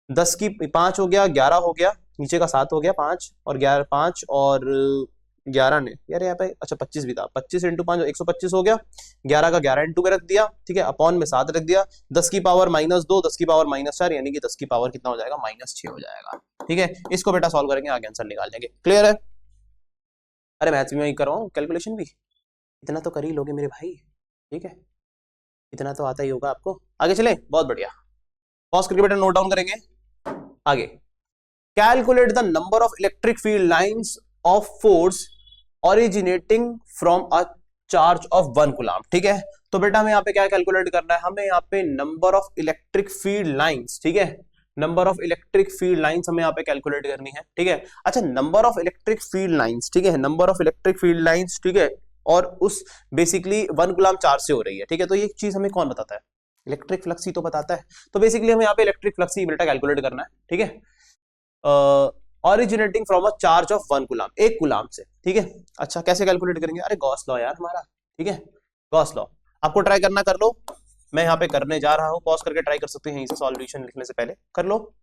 10 की 5 हो गया, 11 हो गया, नीचे का 7 हो गया, 5 और 11, 5 और 11 ने यार यहाँ पे, अच्छा 25 भी था, 25 इंटू 5 125 हो गया, 11 का 11 इंटू में रख दिया, ठीक है, अपॉन में 7 रख दिया, 10 की पावर -2, 10 की पावर -4, यानी कि 10 की पावर कितना हो जाएगा, -6 हो जाएगा, ठीक है। इसको बेटा सॉल्व करेंगे, आगे आंसर निकाल लेंगे, क्लियर है। अरे मैथ्स में ही कर रहा हूँ, कैलकुलेशन भी इतना तो कर ही लोगे मेरे भाई, ठीक है, इतना तो आता ही होगा आपको। आगे चले, बहुत बढ़िया, पॉज करके बेटा नोट डाउन करेंगे आगे। Calculate the number of electric field lines of force originating from a charge of 1 coulomb, ठीक है। तो बेटा हमें यहाँ पे क्या कैलकुलेट करना है, हमें यहाँ पे number of electric field lines, ठीक है, number of electric field lines हमें यहाँ पे कैलकुलेट करनी है, ठीक है। अच्छा number of electric field lines, ठीक है, number of electric field lines, ठीक है, और उस बेसिकली 1 कूलम चार्ज से हो रही है, ठीक है। तो ये चीज हमें कौन बताता है, इलेक्ट्रिक फ्लक्स ही तो बताता है। तो बेसिकली हमें यहाँ पे इलेक्ट्रिक फ्लक्स ही बेटा कैलकुलेट करना है, ठीक है, originating from a charge of 1 coulomb, 1 coulomb से, ठीक है। अच्छा कैसे कैलकुलेट करेंगे, अरे गॉस लॉ यार हमारा, ठीक है, गॉस लॉ। आपको ट्राई करना कर लो, मैं यहाँ पे करने जा रहा हूँ, पॉज करके ट्राई कर सकते हैं, यहीं से सॉल्यूशन लिखने से पहले कर लो,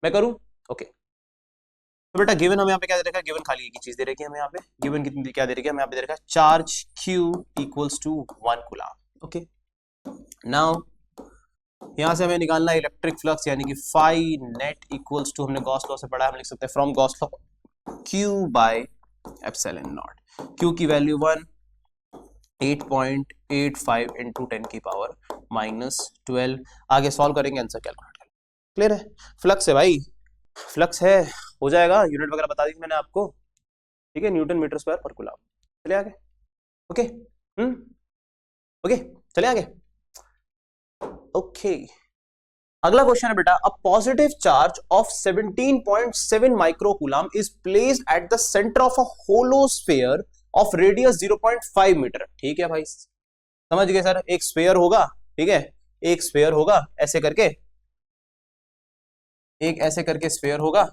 मैं करूँ, ओके। तो बेटा गिवन हमें यहाँ पे क्या दे रखा है, गिवन खाली एक ही चीज दे रखी है हमें यहाँ पे, गिवन कितनी क्या दे रखी है हमें यहाँ पे दे रखा है, charge Q equals to 1 coulomb, okay. Now यहां से हमें निकालना है इलेक्ट्रिक फ्लक्स, यानी कि फाई नेट इक्वल्स टू, हमने गॉस लॉ से पढ़ा है, हम लिख सकते हैं from Gauss law Q/ε0, Q की वैल्यू 1 8.85 इंटू 10 की पावर -12। आगे सॉल्व करेंगे, आंसर कैलकुलेट करेंगे, क्लियर है। फ्लक्स है भाई, फ्लक्स है, हो जाएगा, यूनिट वगैरह बता दी मैंने आपको, ठीक है, न्यूटन मीटर स्क्वायर पर कूलम। चले आगे, ओके, ओके चले आगे, ओके। अगला क्वेश्चन है बेटा, a positive charge of 17.7 microcoulomb is placed at the centre of a hollow sphere of radius 0.5 metre, ठीक है भाई, समझ गए सर, एक स्फीयर होगा, ठीक है, एक स्फीयर होगा ऐसे करके, एक ऐसे करके स्फीयर होगा,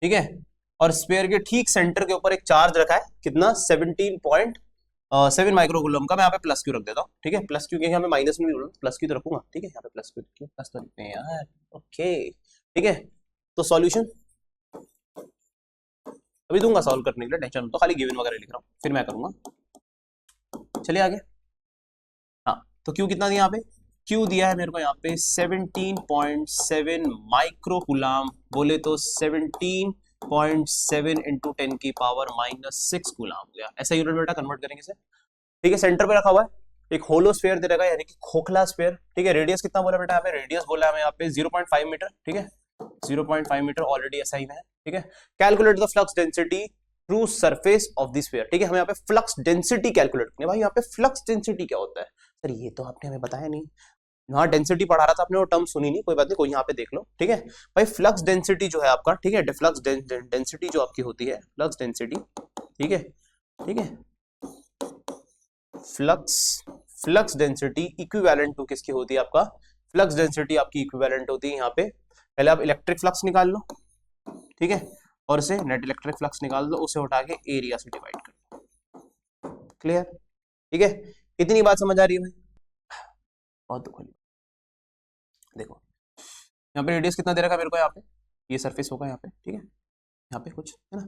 ठीक है, और स्फीयर के ठीक सेंटर के ऊपर एक चार्ज रखा है, कितना 17.7 माइक्रोकूलम का। मैं यहाँ पे प्लस क्यू रख देता हूँ, ठीक है, प्लस क्यू के यहाँ पे माइनस में भी प्लस क्यू तो रखूंगा, ठीक है, यहाँ पे प्लस क्यू प्लस तो लिखते हैं यार, ओके, ठीक है। तो सॉल्यूशन अभी दूंगा सॉल्व करने के लिए, टेंशन तो खाली गिवन वगैरह लिख रहा हूँ, फिर मैं करूंगा। चलिए आगे। हाँ, तो क्यू कितना दिया यहाँ पे, क्यू दिया है मेरे को यहाँ पे 17.7 माइक्रोकूलम, बोले तो 17.7 इंटू 10 की पावर -6 कूलम हो गया। ऐसा यूनिट बेटा कन्वर्ट करेंगे इसे, ठीक है। सेंटर पे रखा हुआ है एक होलो स्फीयर दे रखा है, यानी कि खोखला स्फीयर, ठीक है। रेडियस कितना बोला बेटा यहाँ पे, रेडियस बोला है यहाँ पे 0.5 मीटर, ठीक है, 0.5 मीटर ऑलरेडी ऐसा ही है, ठीक है। Calculate the flux density through surface of the sphere, ठीक है। हमें यहाँ पे फ्लक्स डेंसिटी कैलकुलेट करनी है। भाई यहाँ पे फ्लक्स डेंसिटी क्या होता है सर, ये तो आपने हमें बताया नहीं। हाँ, डेंसिटी पढ़ा रहा था आपने, वो टर्म सुनी नहीं, कोई बात नहीं, कोई यहाँ पे देख लो, ठीक है। भाई फ्लक्स डेंसिटी जो है आपका, ठीक है, फ्लक्स डेंसिटी जो आपकी होती है, फ्लक्स डेंसिटी, ठीक है, ठीक है, फ्लक्स डेंसिटी इक्विवेलेंट टू किसकी होती है, आपका फ्लक्स डेंसिटी आपकी इक्विवेलेंट होती है यहाँ पे, पहले आप इलेक्ट्रिक फ्लक्स निकाल लो, ठीक है, और उसे नेट इलेक्ट्रिक फ्लक्स निकाल दो, उसे उठा के एरिया से डिवाइड कर दो, क्लियर, ठीक है। इतनी बात समझ आ रही है भाई, बहुत दुख। देखो यहाँ पे रेडियस कितना दे रखा है मेरे को, यहाँ पे ये सरफेस होगा यहाँ पे, ठीक है, यहाँ पे कुछ है ना,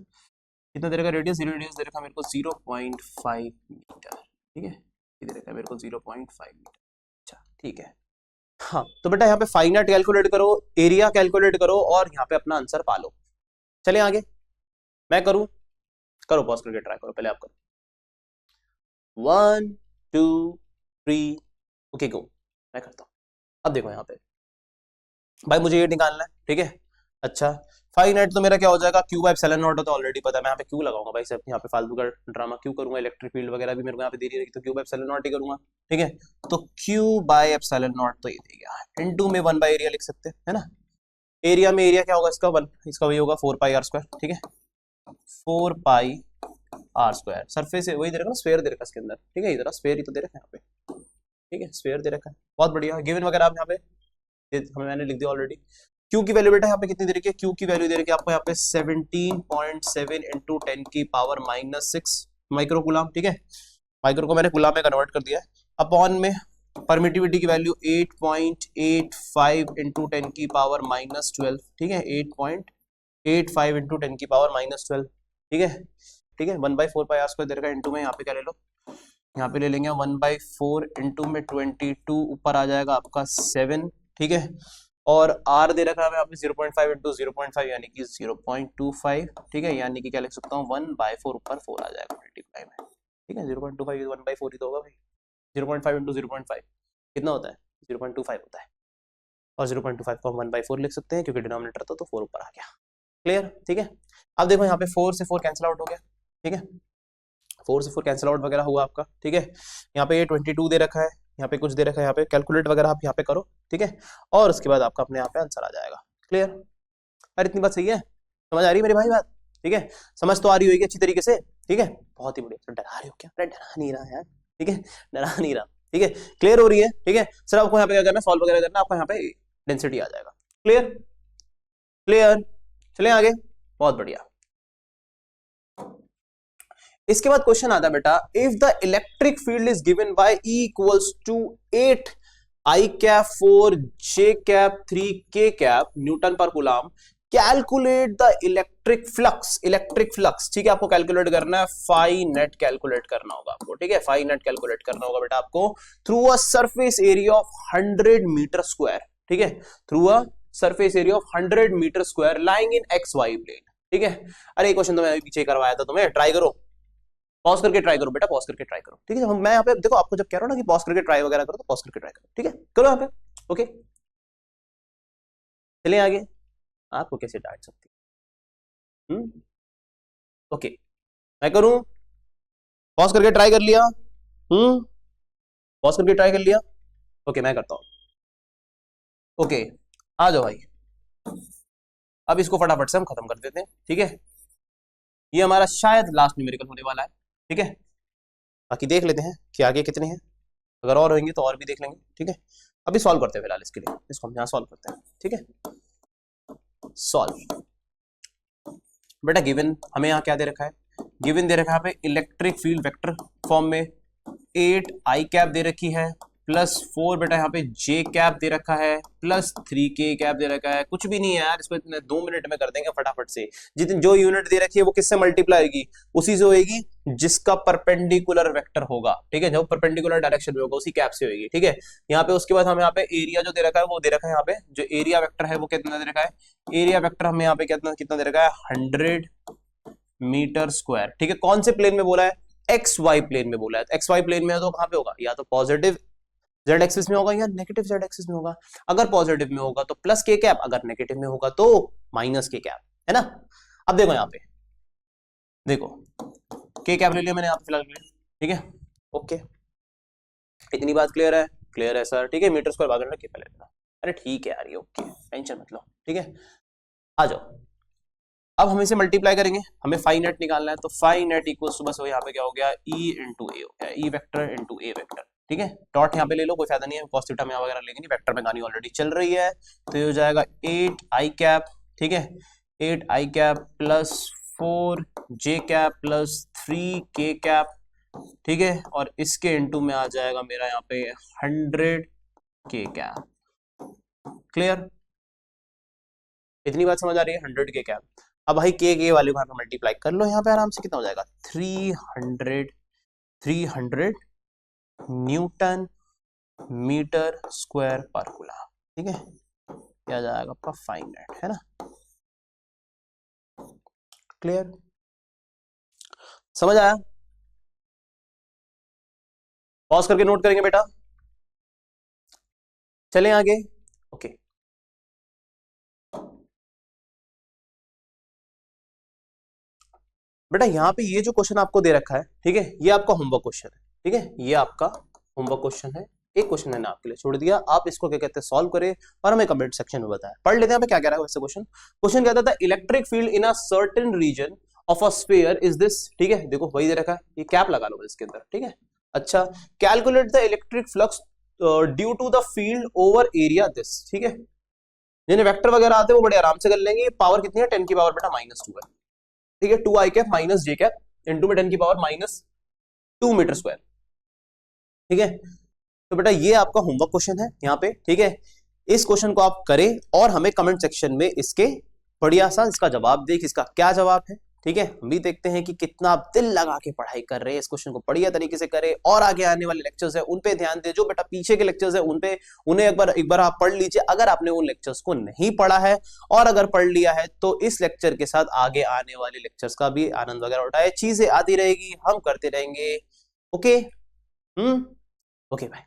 कितना दे रखा रेडियस, रेडियस दे रखा मेरे को 0.5 मीटर, ठीक है, ये दे रखा है मेरे को 0.5 मीटर, अच्छा ठीक है। हाँ, तो बेटा यहाँ पे फाइनाइट कैलकुलेट करो, एरिया कैलकुलेट करो, और यहाँ पे अपना आंसर पालो। चले आगे, मैं करूं, करो पॉज करके ट्राई करो, पहले आप करो, 1 2 3, ओके गो, मैं करता हूं। अब देखो यहाँ पे भाई मुझे ये निकालना है, ठीक है, अच्छा फाइनाइट तो मेरा क्या हो जाएगा, क्यू बाय एप्सिलॉन नॉट, तो ऑलरेडी पता है, मैं यहाँ पे क्यू लगाऊंगा भाई, सिर्फ यहाँ पे फालतू का ड्रामा क्यों करूंगा, इलेक्ट्रिक फील्ड वगैरह भी मेरे को यहाँ पे दे रही है, तो क्यू बाय एप्सिलॉन नॉट ही करूंगा, ठीक है। तो क्यू बाय एप्सिलॉन नॉट तो ये दे गया, इनटू में 1 बाय एरिया लिख सकते हैं, है ना। एरिया में एरिया क्या होगा इसका 1, इसका वही होगा 4 पाई आर स्क्वायर, ठीक है, 4 पाई आर स्क्वायर, सरफेस है वही दे रखा, स्फीयर दे रखा इसके अंदर, ठीक है, इधर स्फीयर ही तो दे रखा है यहाँ पे, ठीक है, स्फीयर दे रखा है, बहुत बढ़िया। गिवन वगैरह आप यहाँ पे हमें मैंने लिख दिया ऑलरेडी। क्यू की वैल्यू बेटा यहाँ पे कितनी दे रखी है, क्यू की वैल्यू दे रखी है आपको यहाँ पे 17.7 इंटू 10 की पावर -6 माइक्रोकूलम, ठीक है, माइक्रो को मैंने कूलम में कन्वर्ट कर दिया है, अपॉन में परमिटिविटी की वैल्यू 8.85 इंटू 10 की पावर -12, ठीक है, 8.85 इंटू 10 की पावर -12, ठीक है, ठीक है, 1/4 पाई आर स्क्वायर दे रखा है, इंटू में यहाँ पे क्या ले लो, यहाँ पे ले लेंगे 1/4 इंटू में 22, ऊपर आ जाएगा आपका 7, ठीक है, और आर दे रखा है यहाँ पे 0.5 इंटू 0.5 यानी कि 0.25, ठीक है, यानी कि क्या लिख सकता हूँ 1/4, ऊपर 4 आ जाएगा मल्टीप्लाई में, ठीक है, 0.25 1/4 ही तो होगा भाई, 0.5 इंटू 0.5 कितना होता है, 0.25 होता है, और 0.25 को हम 1/4 लिख सकते हैं क्योंकि डिनोमिनेटर था तो 4 ऊपर आ गया, क्लियर, ठीक है। अब देखो यहाँ पे 4 से 4 कैंसिल आउट हो गया, ठीक है, 4 से 4 कैंसिल आउट वगैरह हुआ आपका, ठीक है। यहाँ पे ये 22 दे रखा है, यहाँ पे कुछ दे रखा है, यहाँ पे कैलकुलेट वगैरह आप यहाँ पे करो, ठीक है, और उसके बाद आपका अपने यहाँ पे आंसर आ जाएगा, क्लियर। अरे इतनी बात सही है, समझ आ रही है मेरी भाई बात, ठीक है, समझ तो आ रही होगी अच्छी तरीके से, ठीक है, बहुत ही बढ़िया। तो डरा रहे हो क्या, अरे डरा नहीं रहा यार, ठीक है, डरा नहीं रहा, ठीक है, क्लियर हो रही है, ठीक है। सर आपको यहाँ पे क्या करना है, सॉल्व वगैरह करना, आपको यहाँ पे डेंसिटी आ जाएगा, क्लियर, क्लियर, चले आगे, बहुत बढ़िया। इसके बाद क्वेश्चन आता है बेटा, if the electric field is given by E equals to 8 I cap 4 J cap 3 K cap newton पर coulomb, calculate the electric flux, ठीक है, आपको कैलकुलेट करना है, फाई नेट कैलकुलेट करना होगा आपको, ठीक है, फाई नेट कैलकुलेट करना होगा बेटा आपको, through a surface area of 100 metre square, ठीक है, through a surface area of 100 metre square lying in XY plane, ठीक है। अरे क्वेश्चन तो मैं पीछे करवाया था तुम्हें, ट्राई करो, पॉज करके ट्राई करो बेटा, पॉज करके ट्राई करो, ठीक है। मैं यहाँ पे देखो आपको जब कह रहा हूँ ना कि पॉज करके ट्राई वगैरह करो, तो पॉज करके ट्राई करो, ठीक है, करो यहाँ पे, ओके। चलिए आगे, आपको कैसे डांट सकती है, ओके, मैं करूं, पॉज करके ट्राई कर लिया, पॉज करके ट्राई कर लिया, ओके, मैं करता हूं, ओके, आ जाओ भाई, अब इसको फटाफट से हम खत्म कर देते हैं, ठीक है, ये हमारा शायद लास्ट न्यूमेरिकल होने वाला है, ठीक है, बाकी देख लेते हैं कि आगे कितने हैं, अगर और होंगे तो और भी देख लेंगे, ठीक है। अभी सॉल्व करते हैं फिलहाल इसके लिए, इसको हम यहाँ सॉल्व करते हैं, ठीक है। सॉल्व बेटा, गिवन हमें यहाँ क्या दे रखा है, गिवन दे रखा है यहाँ पे इलेक्ट्रिक फील्ड वेक्टर फॉर्म में 8 आई कैप दे रखी है प्लस 4 बेटा यहाँ पे जे कैप दे रखा है प्लस 3 के कैप दे रखा है। कुछ भी नहीं है यार, इसको इतने 2 मिनट में कर देंगे फटाफट से। जितनी जो यूनिट दे रखी है वो किससे मल्टीप्लाई होगी, उसी से होगी जिसका परपेंडिकुलर वेक्टर होगा, ठीक है, जो परपेंडिकुलर डायरेक्शन में होगा उसी कैप से होगी, ठीक है। यहाँ पे उसके बाद हमें यहाँ पे एरिया जो दे रखा है वो दे रखा है, यहाँ पे जो एरिया वेक्टर है वो कितना दे रखा है, एरिया वेक्टर हमें यहाँ पे कितना दे रखा है 100 मीटर स्क्वायर, ठीक है। कौन से प्लेन में बोला है, एक्स वाई प्लेन में बोला है। एक्स वाई प्लेन में तो कहां पे होगा, या तो पॉजिटिव जेड एक्सिस में होगा या नेगेटिव जेड एक्सिस में होगा। अगर पॉजिटिव में होगा तो प्लस के कैप, अगर नेगेटिव में होगा तो माइनस के कैप, है ना। अब देखो यहाँ पे, देखो के कैप ले लिया मैंने यहाँ पे फिलहाल, ठीक है, ओके। इतनी बात क्लियर है, क्लियर है सर, ठीक है। मीटर स्क्वायर भाग के पहले लेना, अरे ठीक है यार, ये ओके, टेंशन मत लो, ठीक है। आ जाओ, अब हम इसे मल्टीप्लाई करेंगे, हमें फाई नेट निकालना है, तो फाई नेट इक्वल्स टू बस यहाँ पे क्या हो गया, ई इंटू ए हो गया, ई वेक्टर इंटू ए वेक्टर, ठीक है। डॉट यहाँ पे ले लो, कोई फायदा नहीं है, कॉस थीटा में वगैरह लेंगे नहीं, वेक्टर में गानी ऑलरेडी चल रही है, तो ये हो जाएगा 8 आई कैप, ठीक है, 8 आई कैप प्लस 4 जे कैप प्लस 3 के कैप, ठीक है, और इसके इंटू में आ जाएगा मेरा यहाँ पे 100 के कैप। क्लियर, इतनी बात समझ आ रही है, 100 के कैप। अब भाई के वाले को मल्टीप्लाई कर लो यहाँ पे आराम से, कितना हो जाएगा 300 न्यूटन मीटर स्क्वायर पर कूलम, ठीक है। क्या जाएगा आपका फाइन नेट, है ना। क्लियर, समझ आया, पॉज करके नोट करेंगे बेटा, चलें आगे, ओके। बेटा यहाँ पे ये जो क्वेश्चन आपको दे रखा है, ठीक है, ये आपका होमवर्क क्वेश्चन है, ठीक है, ये आपका होमवर्क क्वेश्चन है। एक क्वेश्चन मैंने आपके लिए छोड़ दिया, आप इसको क्या कहते हैं सॉल्व करें और हमें कमेंट सेक्शन में बताएं। पढ़ लेते हैं पे क्या कह रहा है वैसे क्वेश्चन कहता था electric field in a certain region of a sphere is this, ठीक है। देखो वही दे रखा है, ये कैप लगा लो इसके अंदर, ठीक है। अच्छा, calculate the electric flux due to the field over area this, ठीक है। जिन्हें वेक्टर वगैरह आते हैं वो बड़े आराम से कर लेंगे। पावर कितनी है, 10 की पावर बेटा -2 है, ठीक है। 2 आई कैप माइनस जे कैप इंटू में 10 की पावर -2 मीटर स्क्वायर, ठीक है। तो बेटा ये आपका होमवर्क क्वेश्चन है यहाँ पे, ठीक है। इस क्वेश्चन को आप करें और हमें कमेंट सेक्शन में इसके बढ़िया सा इसका जवाब दें, इसका क्या जवाब है, ठीक है। हम भी देखते हैं कि कितना आप दिल लगा के पढ़ाई कर रहे हैं, इस क्वेश्चन को बढ़िया तरीके से करें और आगे आने वाले लेक्चर्स है उन पे ध्यान दें। जो बेटा पीछे के लेक्चर्स है उन्हें एक बार आप पढ़ लीजिए, अगर आपने उन लेक्चर्स को नहीं पढ़ा है, और अगर पढ़ लिया है तो इस लेक्चर के साथ आगे आने वाले लेक्चर्स का भी आनंद वगैरह उठाए, चीजें आती रहेगी, हम करते रहेंगे, ओके। ओके भाई।